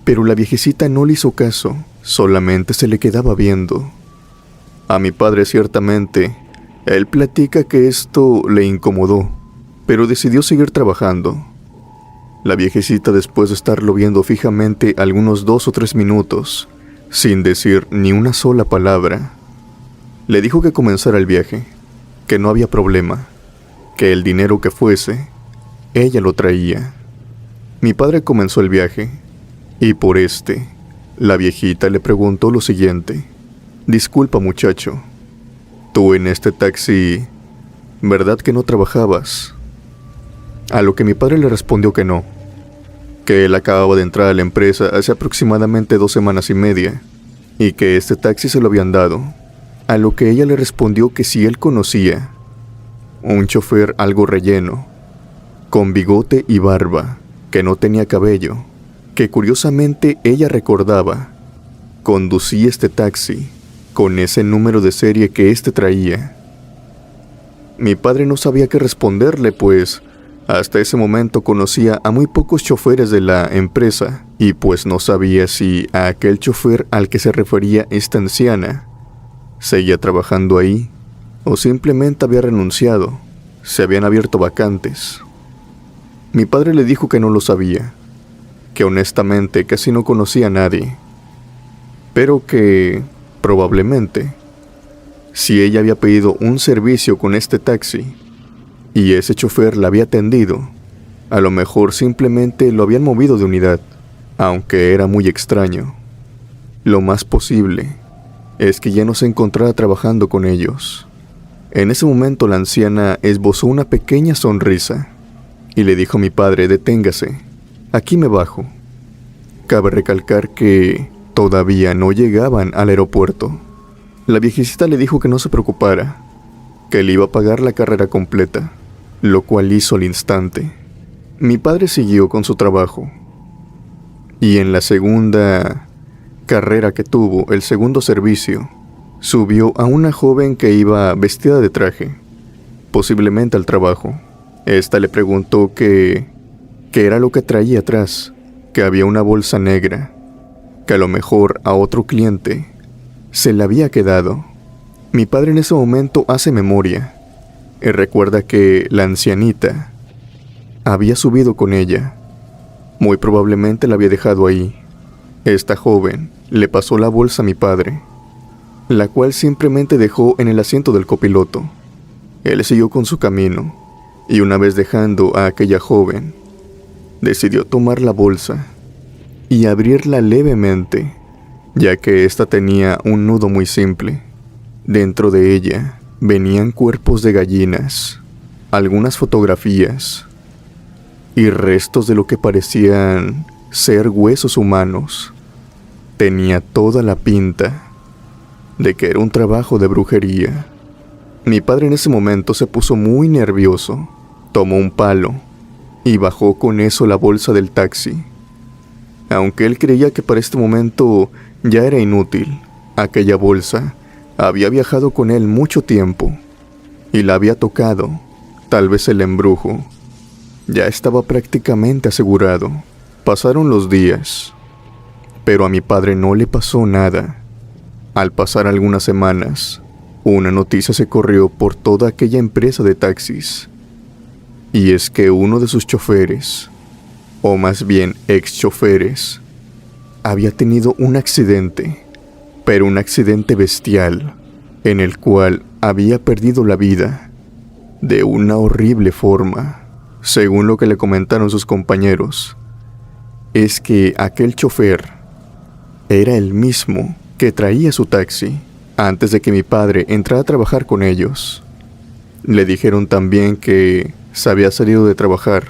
pero la viejecita no le hizo caso, solamente se le quedaba viendo. A mi padre ciertamente, él platica que esto le incomodó, pero decidió seguir trabajando. La viejecita, después de estarlo viendo fijamente algunos 2 o 3 minutos, sin decir ni una sola palabra, le dijo que comenzara el viaje, que no había problema, que el dinero que fuese, ella lo traía. Mi padre comenzó el viaje, y por la viejita le preguntó lo siguiente: disculpa muchacho, tú en este taxi, ¿verdad que no trabajabas? A lo que mi padre le respondió que no, que él acababa de entrar a la empresa hace aproximadamente 2 semanas y media, y que este taxi se lo habían dado. A lo que ella le respondió que si él conocía un chofer algo relleno, con bigote y barba, que no tenía cabello, que curiosamente ella recordaba, conducía este taxi con ese número de serie que traía. Mi padre no sabía qué responderle, pues hasta ese momento conocía a muy pocos choferes de la empresa, y pues no sabía si a aquel chofer al que se refería esta anciana seguía trabajando ahí, o simplemente había renunciado, se habían abierto vacantes. Mi padre le dijo que no lo sabía, que honestamente casi no conocía a nadie, pero que, probablemente, si ella había pedido un servicio con este taxi, y ese chofer la había atendido, a lo mejor simplemente lo habían movido de unidad, aunque era muy extraño. Lo más posible es que ya no se encontrara trabajando con ellos. En ese momento la anciana esbozó una pequeña sonrisa y le dijo a mi padre: deténgase, aquí me bajo. Cabe recalcar que todavía no llegaban al aeropuerto. La viejecita le dijo que no se preocupara, que le iba a pagar la carrera completa, lo cual hizo al instante. Mi padre siguió con su trabajo, y en la segunda carrera que tuvo, el segundo servicio, subió a una joven que iba vestida de traje, posiblemente al trabajo. Esta le preguntó qué era lo que traía atrás, que había una bolsa negra, que a lo mejor a otro cliente se la había quedado. Mi padre en ese momento hace memoria y recuerda que la ancianita había subido con ella, Muy probablemente la había dejado ahí. Esta joven le pasó la bolsa a mi padre, la cual simplemente dejó en el asiento del copiloto. Él siguió con su camino, y una vez dejando a aquella joven, decidió tomar la bolsa y abrirla levemente, ya que ésta tenía un nudo muy simple. Dentro de ella venían cuerpos de gallinas, algunas fotografías y restos de lo que parecían ser huesos humanos. Tenía toda la pinta de que era un trabajo de brujería. Mi padre en ese momento se puso muy nervioso, tomó un palo y bajó con eso la bolsa del taxi. Aunque él creía que para este momento ya era inútil, aquella bolsa había viajado con él mucho tiempo y la había tocado. Tal vez el embrujo ya estaba prácticamente asegurado. Pasaron los días, pero a mi padre no le pasó nada. Al pasar algunas semanas, una noticia se corrió por toda aquella empresa de taxis, y es que uno de sus choferes, o más bien ex-choferes, había tenido un accidente, pero un accidente bestial, en el cual había perdido la vida de una horrible forma. Según lo que le comentaron sus compañeros, es que aquel chofer era el mismo que traía su taxi antes de que mi padre entrara a trabajar con ellos. Le dijeron también que se había salido de trabajar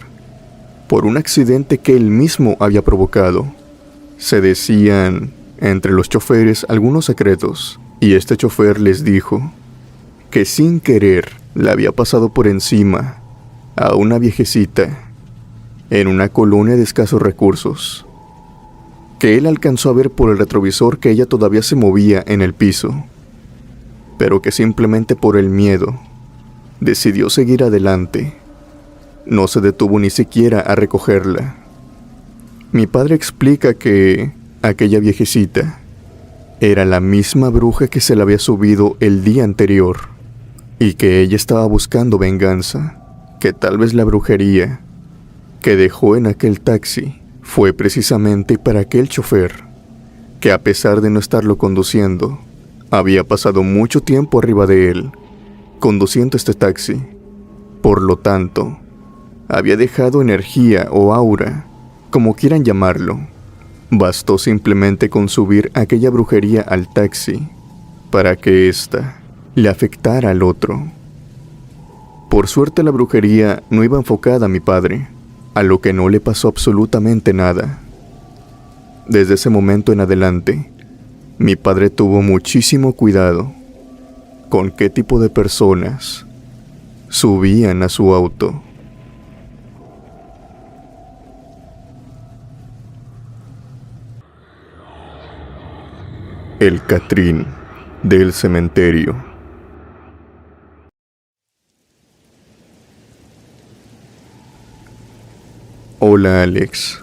por un accidente que él mismo había provocado. Se decían entre los choferes algunos secretos, y este chofer les dijo que sin querer le había pasado por encima a una viejecita en una colonia de escasos recursos, que él alcanzó a ver por el retrovisor que ella todavía se movía en el piso, pero que simplemente por el miedo decidió seguir adelante. No se detuvo ni siquiera a recogerla. Mi padre explica que aquella viejecita era la misma bruja que se le había subido el día anterior, y que ella estaba buscando venganza, que tal vez la brujería que dejó en aquel taxi fue precisamente para aquel chofer, que a pesar de no estarlo conduciendo, había pasado mucho tiempo arriba de él, conduciendo este taxi. Por lo tanto, había dejado energía o aura, como quieran llamarlo. Bastó simplemente con subir aquella brujería al taxi para que ésta le afectara al otro. Por suerte la brujería no iba enfocada a mi padre, a lo que no le pasó absolutamente nada. Desde ese momento en adelante, mi padre tuvo muchísimo cuidado con qué tipo de personas subían a su auto. El Catrín del cementerio. Hola Alex,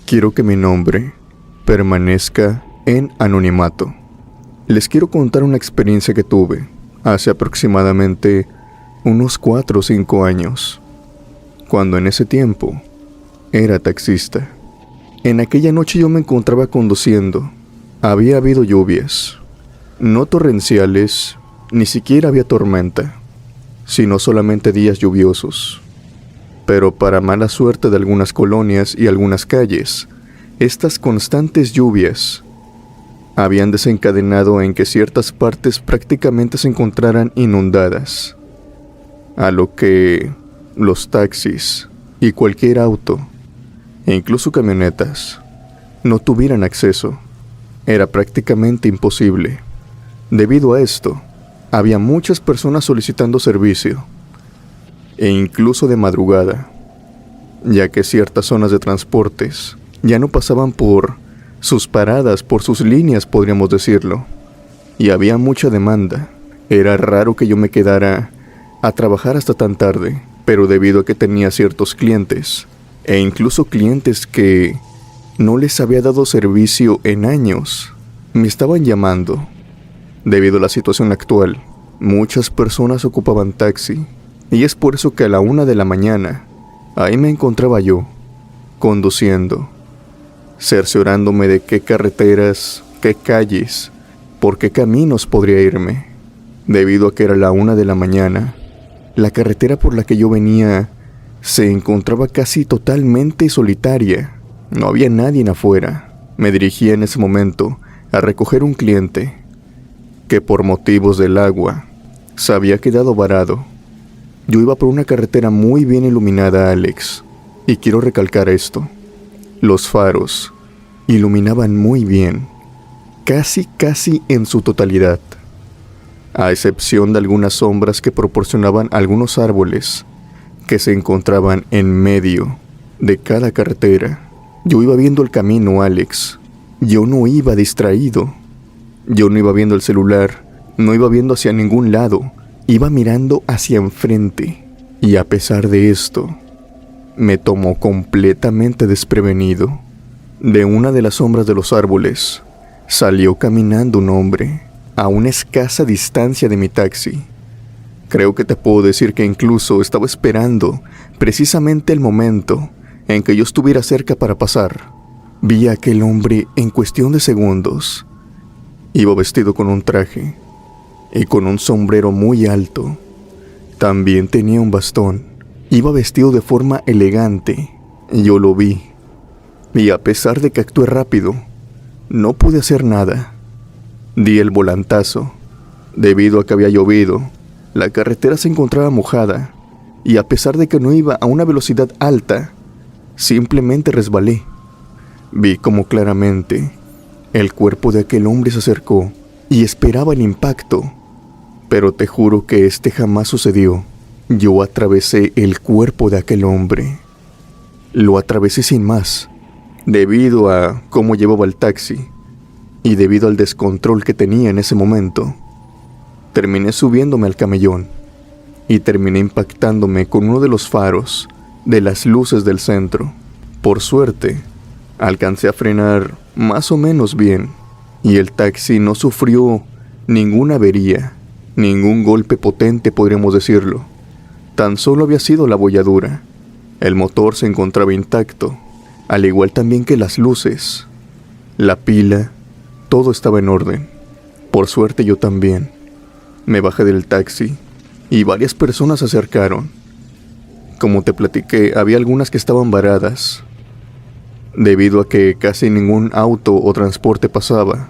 quiero que mi nombre permanezca en anonimato. Les quiero contar una experiencia que tuve hace aproximadamente unos 4 o 5 años, cuando en ese tiempo era taxista. En aquella noche yo me encontraba conduciendo. Había habido lluvias, no torrenciales, ni siquiera había tormenta, sino solamente días lluviosos. Pero para mala suerte de algunas colonias y algunas calles, estas constantes lluvias habían desencadenado en que ciertas partes prácticamente se encontraran inundadas, a lo que los taxis y cualquier auto, e incluso camionetas, no tuvieran acceso. Era prácticamente imposible. Debido a esto, había muchas personas solicitando servicio, e incluso de madrugada, ya que ciertas zonas de transportes ya no pasaban por sus paradas, por sus líneas, podríamos decirlo, y había mucha demanda. Era raro que yo me quedara a trabajar hasta tan tarde, pero debido a que tenía ciertos clientes, e incluso clientes que no les había dado servicio en años, me estaban llamando. Debido a la situación actual, muchas personas ocupaban taxi, y es por eso que a la 1 de la mañana, ahí me encontraba yo, conduciendo, cerciorándome de qué carreteras, qué calles, por qué caminos podría irme. Debido a que era la 1 de la mañana, la carretera por la que yo venía se encontraba casi totalmente solitaria. No había nadie afuera. Me dirigía en ese momento a recoger un cliente que por motivos del agua se había quedado varado. Yo iba por una carretera muy bien iluminada, Alex, y quiero recalcar esto. Los faros iluminaban muy bien, casi en su totalidad, a excepción de algunas sombras que proporcionaban algunos árboles que se encontraban en medio de cada carretera. Yo iba viendo el camino, Alex. Yo no iba distraído. Yo no iba viendo el celular, no iba viendo hacia ningún lado, iba mirando hacia enfrente. Y a pesar de esto, me tomó completamente desprevenido. De una de las sombras de los árboles salió caminando un hombre a una escasa distancia de mi taxi. Creo que te puedo decir que incluso estaba esperando precisamente el momento en que yo estuviera cerca para pasar. Vi a aquel hombre en cuestión de segundos. Iba vestido con un traje y con un sombrero muy alto. También tenía un bastón. Iba vestido de forma elegante. Yo lo vi. Y a pesar de que actué rápido, no pude hacer nada. Di el volantazo. Debido a que había llovido, la carretera se encontraba mojada. Y a pesar de que no iba a una velocidad alta, simplemente resbalé. Vi como claramente el cuerpo de aquel hombre se acercó y esperaba el impacto. Pero te juro que este jamás sucedió. Yo atravesé el cuerpo de aquel hombre. Lo atravesé sin más, debido a cómo llevaba el taxi y debido al descontrol que tenía en ese momento. Terminé subiéndome al camellón y terminé impactándome con uno de los faros de las luces del centro. Por suerte, alcancé a frenar más o menos bien y el taxi no sufrió ninguna avería, ningún golpe potente podríamos decirlo. Tan solo había sido la abolladura. El motor se encontraba intacto, al igual también que las luces. La pila, todo estaba en orden. Por suerte yo también. Me bajé del taxi y varias personas se acercaron. Como te platiqué, había algunas que estaban varadas, debido a que casi ningún auto o transporte pasaba.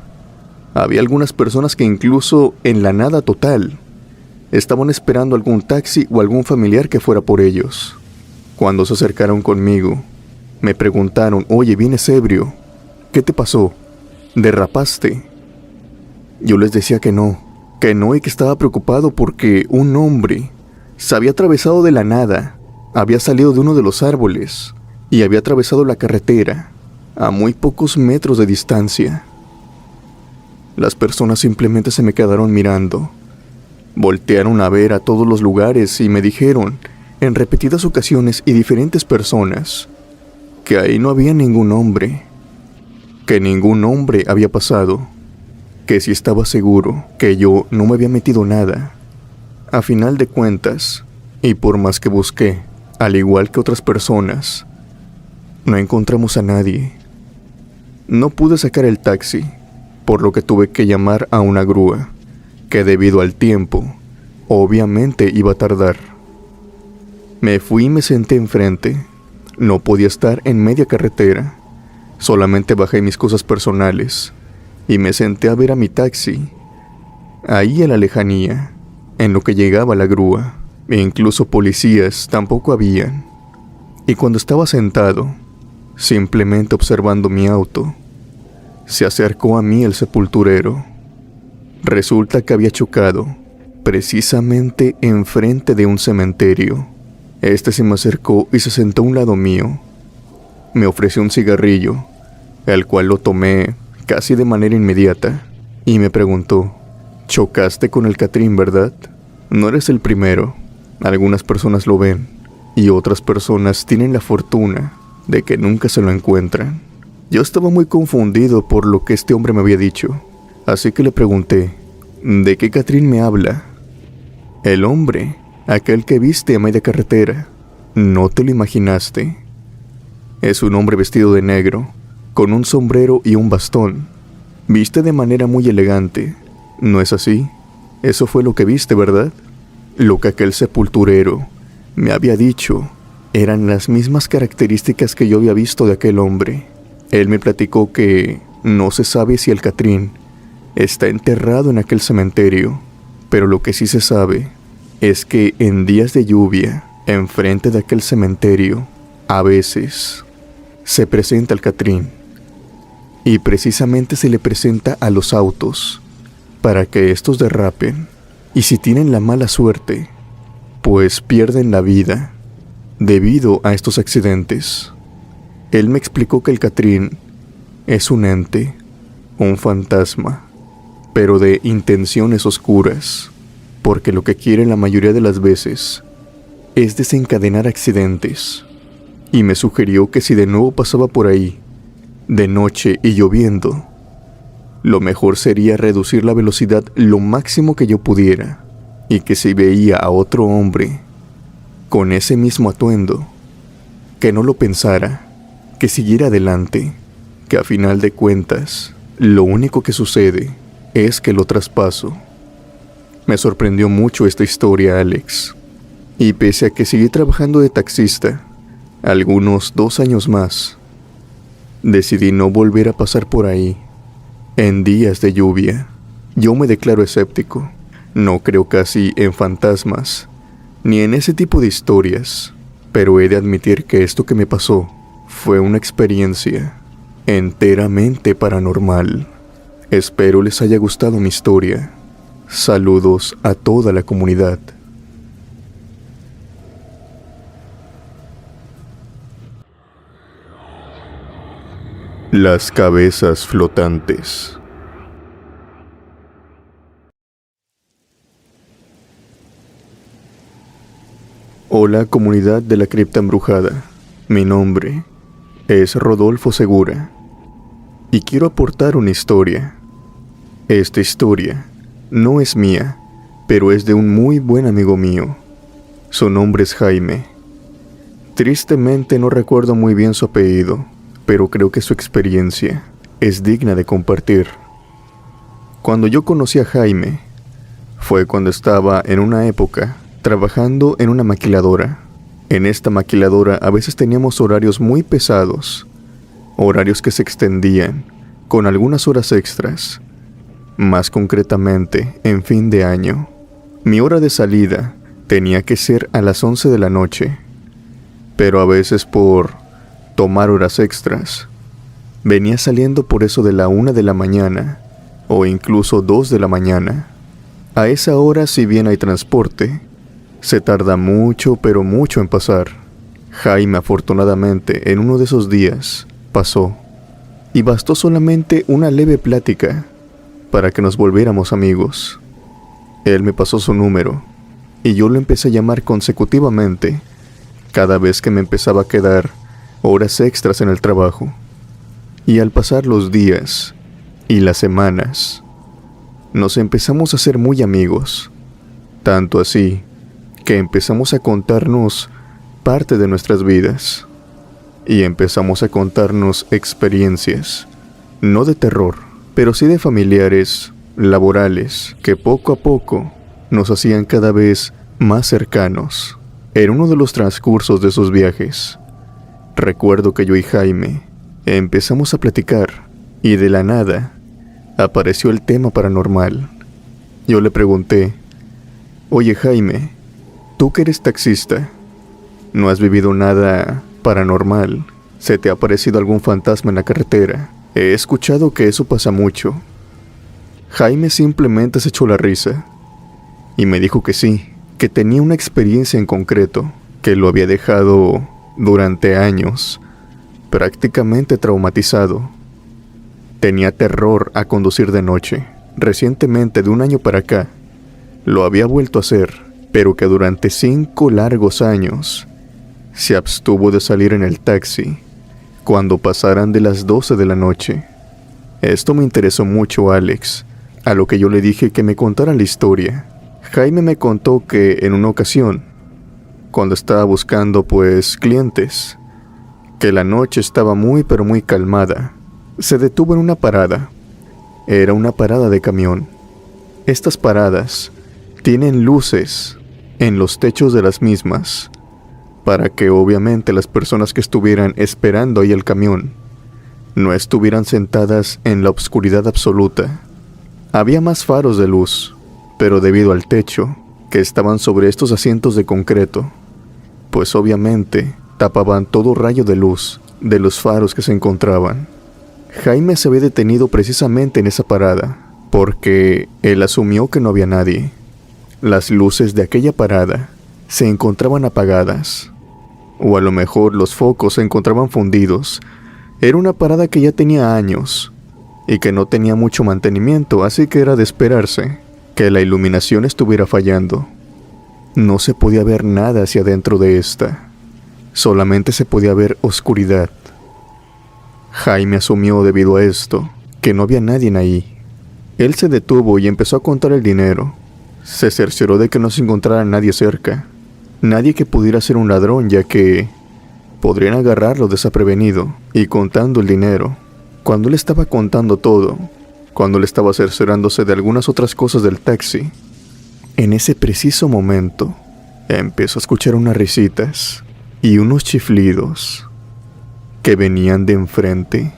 Había algunas personas que incluso en la nada total estaban esperando algún taxi o algún familiar que fuera por ellos. Cuando se acercaron conmigo, me preguntaron: oye, vienes ebrio, ¿qué te pasó? ¿Derrapaste? Yo les decía que no y que estaba preocupado porque un hombre se había atravesado de la nada, había salido de uno de los árboles y había atravesado la carretera a muy pocos metros de distancia. Las personas simplemente se me quedaron mirando. Voltearon a ver a todos los lugares y me dijeron, en repetidas ocasiones y diferentes personas, que ahí no había ningún hombre, que ningún hombre había pasado, que si estaba seguro que yo no me había metido nada. A final de cuentas, y por más que busqué, al igual que otras personas, no encontramos a nadie. No pude sacar el taxi, por lo que tuve que llamar a una grúa, que debido al tiempo, obviamente iba a tardar. Me fui y me senté enfrente. No podía estar en media carretera. Solamente bajé mis cosas personales y me senté a ver a mi taxi. Ahí en la lejanía, en lo que llegaba la grúa, e incluso policías tampoco habían. Y cuando estaba sentado, simplemente observando mi auto, se acercó a mí el sepulturero. Resulta que había chocado precisamente enfrente de un cementerio. Este se me acercó y se sentó a un lado mío. Me ofreció un cigarrillo, el cual lo tomé casi de manera inmediata, y me preguntó: «¿Chocaste con el Catrín, verdad? No eres el primero. Algunas personas lo ven, y otras personas tienen la fortuna de que nunca se lo encuentran». Yo estaba muy confundido por lo que este hombre me había dicho, así que le pregunté: «¿De qué Catrín me habla?». «El hombre, aquel que viste a media carretera. ¿No te lo imaginaste?». Es un hombre vestido de negro, con un sombrero y un bastón. Viste de manera muy elegante, ¿no es así? Eso fue lo que viste, ¿verdad? Lo que aquel sepulturero me había dicho eran las mismas características que yo había visto de aquel hombre. Él me platicó que no se sabe si el Catrín está enterrado en aquel cementerio, pero lo que sí se sabe es que en días de lluvia, enfrente de aquel cementerio, a veces se presenta el Catrín. Y precisamente se le presenta a los autos para que estos derrapen. Y si tienen la mala suerte, pues pierden la vida debido a estos accidentes. Él me explicó que el Catrín es un ente, un fantasma, pero de intenciones oscuras, porque lo que quiere la mayoría de las veces es desencadenar accidentes. Y me sugirió que si de nuevo pasaba por ahí, de noche y lloviendo, lo mejor sería reducir la velocidad lo máximo que yo pudiera, y que si veía a otro hombre con ese mismo atuendo, que no lo pensara, que siguiera adelante, que a final de cuentas, lo único que sucede es que lo traspaso. Me sorprendió mucho esta historia, Alex, y pese a que seguí trabajando de taxista algunos 2 años más, decidí no volver a pasar por ahí en días de lluvia. Yo me declaro escéptico. No creo casi en fantasmas, ni en ese tipo de historias, pero he de admitir que esto que me pasó fue una experiencia enteramente paranormal. Espero les haya gustado mi historia. Saludos a toda la comunidad. Las cabezas flotantes. Hola, comunidad de la cripta embrujada. Mi nombre es Rodolfo Segura y quiero aportar una historia. Esta historia no es mía, pero es de un muy buen amigo mío. Su nombre es Jaime. Tristemente no recuerdo muy bien su apellido, pero creo que su experiencia es digna de compartir. Cuando yo conocí a Jaime, fue cuando estaba en una época trabajando en una maquiladora. En esta maquiladora a veces teníamos horarios muy pesados, horarios que se extendían con algunas horas extras. Más concretamente, en fin de año, mi hora de salida tenía que ser a las 11 de la noche, pero a veces por tomar horas extras, venía saliendo por eso de la 1 de la mañana o incluso 2 de la mañana. A esa hora, si bien hay transporte, se tarda mucho, pero mucho en pasar. Jaime, afortunadamente, en uno de esos días, pasó, y bastó solamente una leve plática para que nos volviéramos amigos. Él me pasó su número, y yo lo empecé a llamar consecutivamente cada vez que me empezaba a quedar horas extras en el trabajo. Y al pasar los días y las semanas, nos empezamos a ser muy amigos, tanto así que empezamos a contarnos parte de nuestras vidas y empezamos a contarnos experiencias, no de terror, pero sí de familiares, laborales, que poco a poco nos hacían cada vez más cercanos. En uno de los transcursos de esos viajes, recuerdo que yo y Jaime empezamos a platicar y de la nada apareció el tema paranormal. Yo le pregunté: oye Jaime, tú que eres taxista, ¿no has vivido nada paranormal? ¿Se te ha aparecido algún fantasma en la carretera? He escuchado que eso pasa mucho. Jaime simplemente se echó la risa y me dijo que sí, que tenía una experiencia en concreto que lo había dejado durante años prácticamente traumatizado. Tenía terror a conducir de noche. Recientemente, de un año para acá, lo había vuelto a hacer, pero que durante 5 largos años se abstuvo de salir en el taxi cuando pasaran de las 12 de la noche. Esto me interesó mucho, Alex, a lo que yo le dije que me contara la historia. Jaime me contó que en una ocasión, cuando estaba buscando clientes, que la noche estaba muy pero muy calmada, se detuvo en una parada. Era una parada de camión. Estas paradas tienen luces en los techos de las mismas, para que obviamente las personas que estuvieran esperando ahí el camión no estuvieran sentadas en la oscuridad absoluta. Había más faros de luz, pero debido al techo, que estaban sobre estos asientos de concreto, pues obviamente tapaban todo rayo de luz de los faros que se encontraban. Jaime se había detenido precisamente en esa parada, porque él asumió que no había nadie. Las luces de aquella parada se encontraban apagadas, o a lo mejor los focos se encontraban fundidos. Era una parada que ya tenía años, y que no tenía mucho mantenimiento, así que era de esperarse que la iluminación estuviera fallando. No se podía ver nada hacia adentro de esta, solamente se podía ver oscuridad. Jaime asumió debido a esto que no había nadie ahí. Él se detuvo y empezó a contar el dinero. Se cercioró de que no se encontrara nadie cerca, nadie que pudiera ser un ladrón, ya que podrían agarrarlo desprevenido y contando el dinero. Cuando él estaba contando todo, cuando él estaba cerciorándose de algunas otras cosas del taxi, en ese preciso momento empezó a escuchar unas risitas y unos chiflidos que venían de enfrente.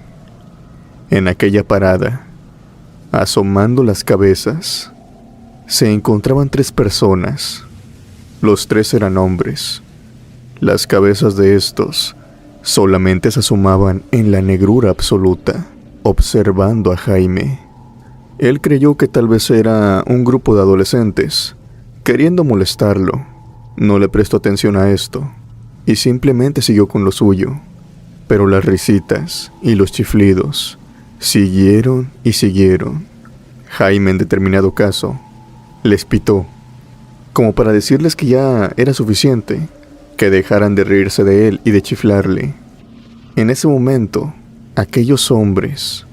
En aquella parada, asomando las cabezas, se encontraban 3 personas. Los 3 eran hombres. Las cabezas de estos solamente se asomaban en la negrura absoluta, observando a Jaime. Él creyó que tal vez era un grupo de adolescentes, queriendo molestarlo. No le prestó atención a esto, y simplemente siguió con lo suyo. Pero las risitas y los chiflidos siguieron y siguieron. Jaime, en determinado caso, les pitó, como para decirles que ya era suficiente, que dejaran de reírse de él y de chiflarle. En ese momento, aquellos hombres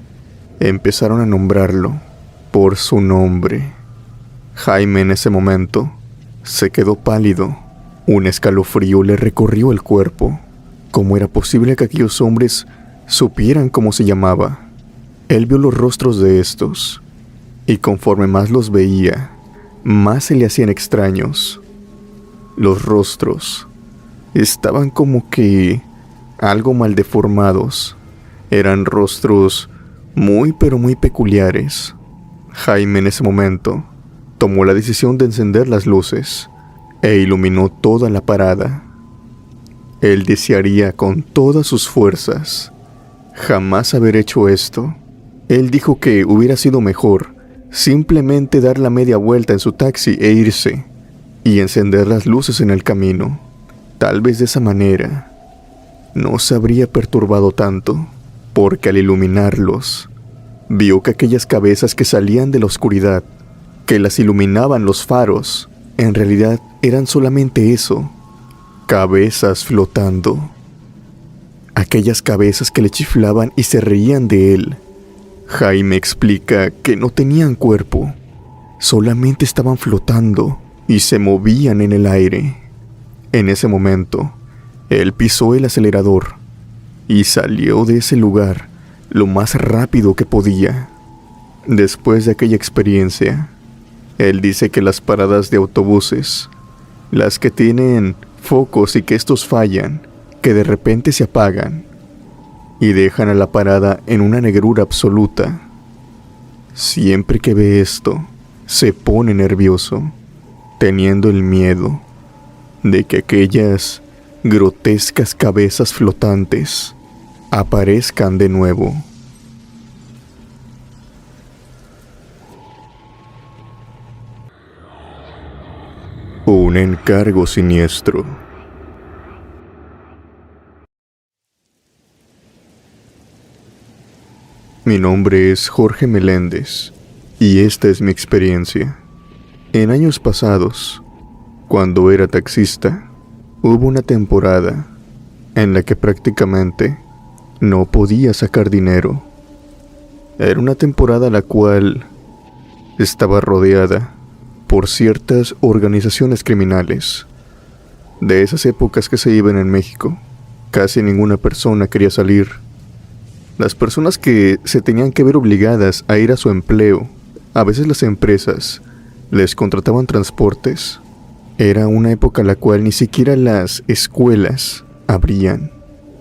empezaron a nombrarlo por su nombre. Jaime en ese momento se quedó pálido. Un escalofrío le recorrió el cuerpo. ¿Cómo era posible que aquellos hombres supieran cómo se llamaba? Él vio los rostros de estos, y conforme más los veía, más se le hacían extraños. Los rostros estaban como que algo mal deformados. Eran rostros muy pero muy peculiares. Jaime en ese momento tomó la decisión de encender las luces e iluminó toda la parada. Él desearía con todas sus fuerzas jamás haber hecho esto. Él dijo que hubiera sido mejor simplemente dar la media vuelta en su taxi e irse, y encender las luces en el camino. Tal vez de esa manera no se habría perturbado tanto, porque al iluminarlos, vio que aquellas cabezas que salían de la oscuridad, que las iluminaban los faros, en realidad eran solamente eso, cabezas flotando. Aquellas cabezas que le chiflaban y se reían de él. Jaime explica que no tenían cuerpo, solamente estaban flotando y se movían en el aire. En ese momento, él pisó el acelerador y salió de ese lugar lo más rápido que podía. Después de aquella experiencia, él dice que las paradas de autobuses, las que tienen focos y que estos fallan, que de repente se apagan y dejan a la parada en una negrura absoluta. Siempre que ve esto, se pone nervioso, teniendo el miedo de que aquellas grotescas cabezas flotantes aparezcan de nuevo. Un encargo siniestro. Mi nombre es Jorge Meléndez y esta es mi experiencia. En años pasados, cuando era taxista, hubo una temporada en la que prácticamente no podía sacar dinero. Era una temporada la cual estaba rodeada por ciertas organizaciones criminales, de esas épocas que se viven en México, Casi ninguna persona quería salir. Las personas que se tenían que ver obligadas a ir a su empleo, a veces las empresas les contrataban transportes. Era una época en la cual ni siquiera las escuelas abrían.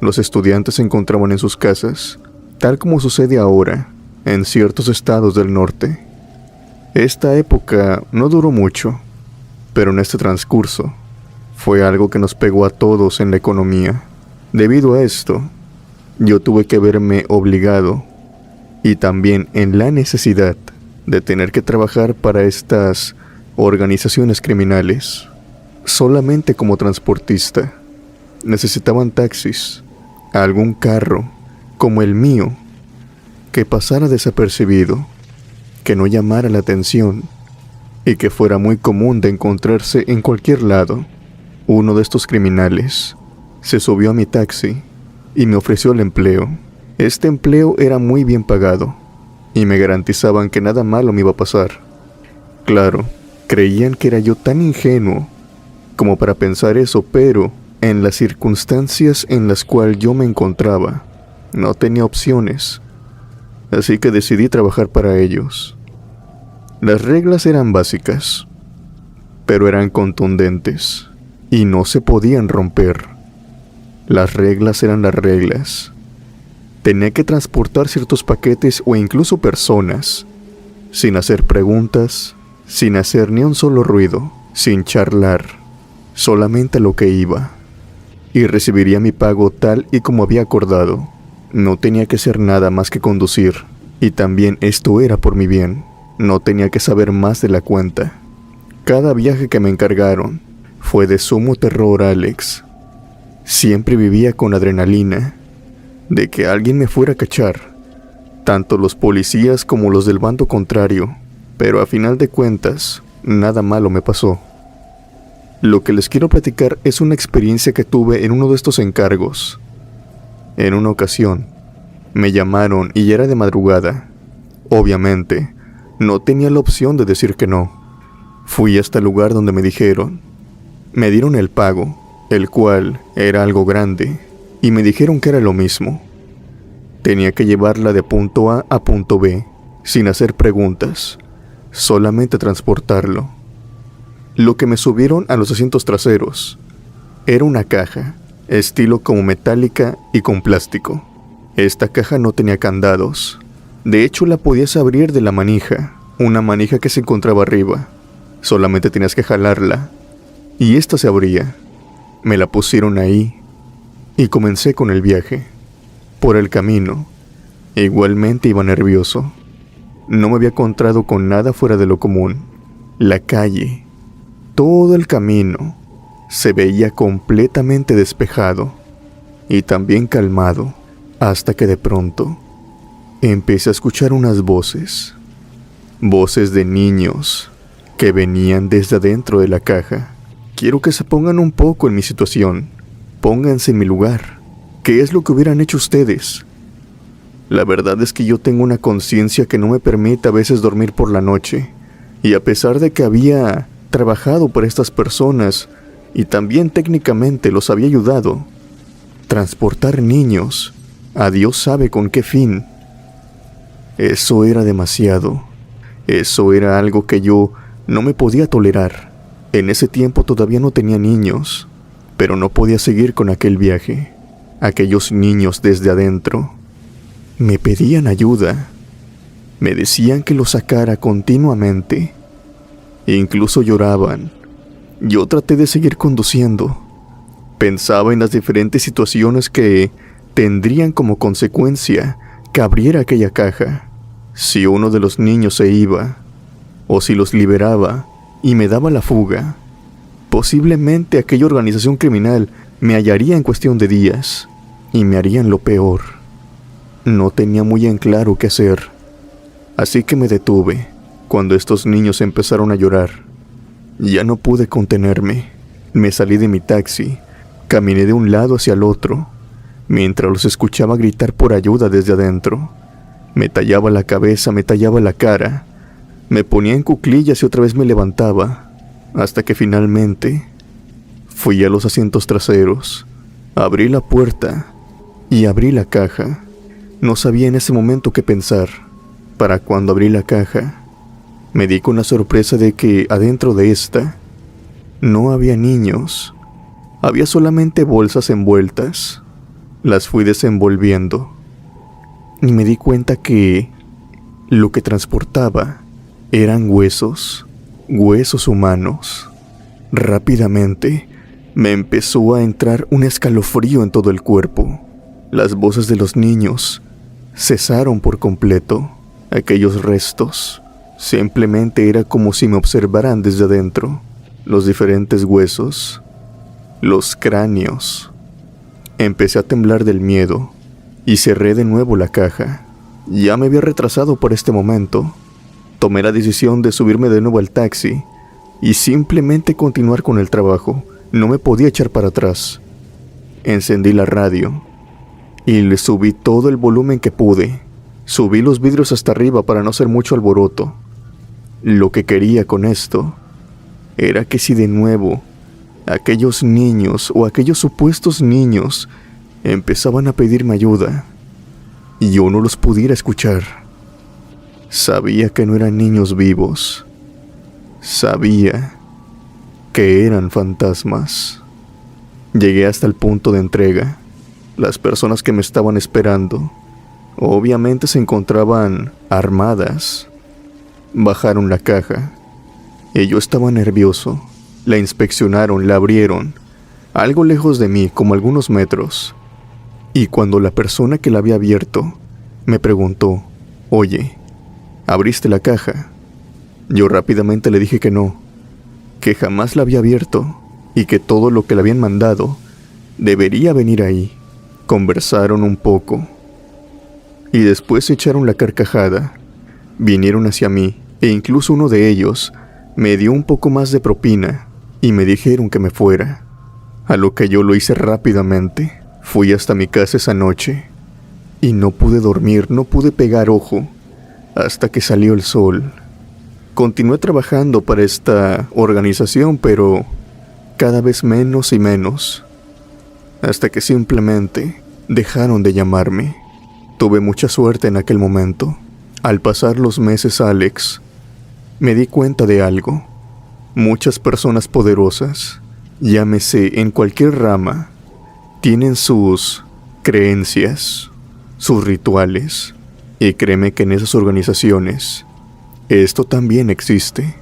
Los estudiantes se encontraban en sus casas, tal como sucede ahora en ciertos estados del norte. Esta época no duró mucho, pero en este transcurso fue algo que nos pegó a todos en la economía. Debido a esto, yo tuve que verme obligado y también en la necesidad de tener que trabajar para estas organizaciones criminales. Solamente como transportista. Necesitaban taxis, algún carro como el mío, que pasara desapercibido, que no llamara la atención y que fuera muy común de encontrarse en cualquier lado. Uno de estos criminales se subió a mi taxi y me ofreció el empleo. Este empleo era muy bien pagado y me garantizaban que nada malo me iba a pasar. Claro, creían que era yo tan ingenuo como para pensar eso, pero en las circunstancias en las cuales yo me encontraba, no tenía opciones. Así que decidí trabajar para ellos. Las reglas eran básicas, pero eran contundentes y no se podían romper. Las reglas eran las reglas. Tenía que transportar ciertos paquetes o incluso personas, sin hacer preguntas, sin hacer ni un solo ruido, sin charlar, solamente lo que iba. Y recibiría mi pago tal y como había acordado. No tenía que hacer nada más que conducir, y también esto era por mi bien. No tenía que saber más de la cuenta. Cada viaje que me encargaron fue de sumo terror, Alex. Siempre vivía con adrenalina de que alguien me fuera a cachar, tanto los policías como los del bando contrario, pero a final de cuentas, nada malo me pasó. Lo que les quiero platicar es una experiencia que tuve en uno de estos encargos. En una ocasión, me llamaron y era de madrugada. Obviamente, no tenía la opción de decir que no. Fui hasta el lugar donde me dijeron. Me dieron el pago, el cual era algo grande, y me dijeron que era lo mismo. Tenía que llevarla de punto A a punto B, sin hacer preguntas, solamente transportarlo. Lo que me subieron a los asientos traseros era una caja, estilo como metálica y con plástico. Esta caja no tenía candados. De hecho, la podías abrir de la manija, una manija que se encontraba arriba. Solamente tenías que jalarla, y esta se abría. Me la pusieron ahí, y comencé con el viaje. Por el camino, igualmente iba nervioso. No me había encontrado con nada fuera de lo común. La calle, todo el camino, se veía completamente despejado y también calmado, hasta que de pronto empecé a escuchar unas voces. Voces de niños que venían desde adentro de la caja. Quiero que se pongan un poco en mi situación. Pónganse en mi lugar. ¿Qué es lo que hubieran hecho ustedes? La verdad es que yo tengo una conciencia que no me permite a veces dormir por la noche. Y a pesar de que había trabajado por estas personas y también técnicamente los había ayudado, transportar niños, a Dios sabe con qué fin. Eso era demasiado. Eso era algo que yo no me podía tolerar. En ese tiempo todavía no tenía niños, pero no podía seguir con aquel viaje. Aquellos niños desde adentro me pedían ayuda. Me decían que los sacara continuamente. Incluso lloraban. Yo traté de seguir conduciendo. Pensaba en las diferentes situaciones que tendrían como consecuencia que abriera aquella caja. Si uno de los niños se iba, o si los liberaba y me daba la fuga, posiblemente aquella organización criminal me hallaría en cuestión de días y me harían lo peor. No tenía muy en claro qué hacer, así que me detuve cuando estos niños empezaron a llorar. Ya no pude contenerme. Me salí de mi taxi, caminé de un lado hacia el otro, mientras los escuchaba gritar por ayuda desde adentro. Me tallaba la cabeza, me tallaba la cara, me ponía en cuclillas y otra vez me levantaba, hasta que finalmente fui a los asientos traseros, Abrí la puerta y abrí la caja. No sabía en ese momento qué pensar. Para cuando abrí la caja, me di con la sorpresa de que adentro de esta no había niños. Había solamente bolsas envueltas. Las fui desenvolviendo y me di cuenta que lo que transportaba eran huesos humanos. Rápidamente me empezó a entrar un escalofrío en todo el cuerpo. Las voces de los niños cesaron por completo. Aquellos restos simplemente era como si me observaran desde adentro. Los diferentes huesos, los cráneos. Empecé a temblar del miedo y cerré de nuevo la caja. Ya me había retrasado por este momento. Tomé la decisión de subirme de nuevo al taxi y simplemente continuar con el trabajo. No me podía echar para atrás. Encendí la radio y le subí todo el volumen que pude. Subí los vidrios hasta arriba para no hacer mucho alboroto. Lo que quería con esto era que si de nuevo aquellos niños o aquellos supuestos niños empezaban a pedirme ayuda y yo no los pudiera escuchar. Sabía que no eran niños vivos. Sabía que eran fantasmas. Llegué hasta el punto de entrega. Las personas que me estaban esperando obviamente se encontraban armadas. Bajaron la caja y yo estaba nervioso. La inspeccionaron, la abrieron, algo lejos de mí, como algunos metros. Y cuando la persona que la había abierto me preguntó: «Oye, ¿abriste la caja?», yo rápidamente le dije que no, que jamás la había abierto y que todo lo que le habían mandado debería venir ahí. Conversaron un poco y después echaron la carcajada. Vinieron hacia mí e incluso uno de ellos me dio un poco más de propina y me dijeron que me fuera, a lo que yo lo hice rápidamente. Fui hasta mi casa esa noche y no pude dormir, no pude pegar ojo hasta que salió el sol. Continué trabajando para esta organización, pero cada vez menos y menos, hasta que simplemente dejaron de llamarme. Tuve mucha suerte en aquel momento. Al pasar los meses, Alex, me di cuenta de algo. Muchas personas poderosas, llámese en cualquier rama, tienen sus creencias, sus rituales, y créeme que en esas organizaciones esto también existe.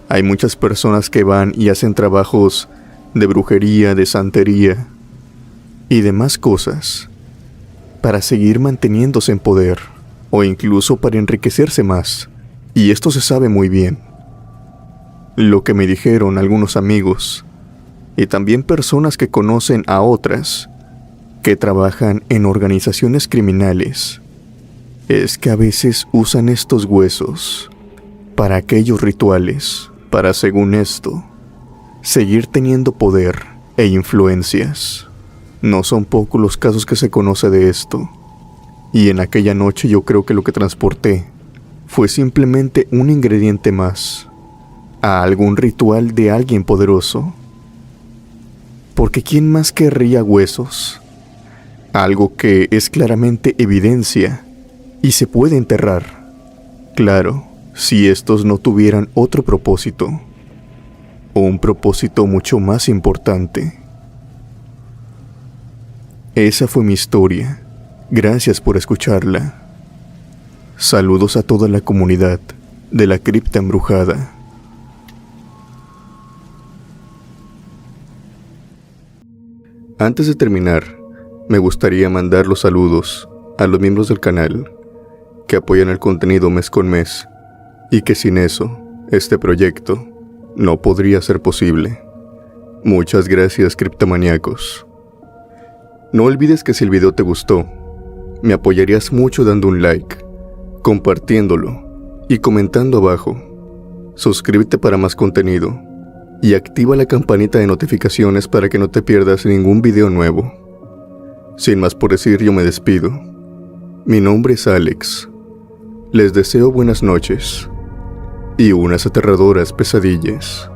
Hay muchas personas que van y hacen trabajos de brujería, de santería y demás cosas para seguir manteniéndose en poder o incluso para enriquecerse más, y esto se sabe muy bien. Lo que me dijeron algunos amigos y también personas que conocen a otras que trabajan en organizaciones criminales es que a veces usan estos huesos para aquellos rituales, para, según esto, seguir teniendo poder e influencias. No son pocos los casos que se conoce de esto, y en aquella noche yo creo que lo que transporté fue simplemente un ingrediente más a algún ritual de alguien poderoso. Porque ¿quién más querría huesos? Algo que es claramente evidencia y se puede enterrar. Claro, si estos no tuvieran otro propósito, o un propósito mucho más importante. Esa fue mi historia. Gracias por escucharla. Saludos a toda la comunidad de la Cripta Embrujada. Antes de terminar, me gustaría mandar los saludos a los miembros del canal que apoyan el contenido mes con mes y que sin eso, este proyecto no podría ser posible. Muchas gracias, criptomaníacos. No olvides que si el video te gustó, me apoyarías mucho dando un like, compartiéndolo y comentando abajo. Suscríbete para más contenido y activa la campanita de notificaciones para que no te pierdas ningún video nuevo. Sin más por decir, yo me despido. Mi nombre es Alex. Les deseo buenas noches y unas aterradoras pesadillas.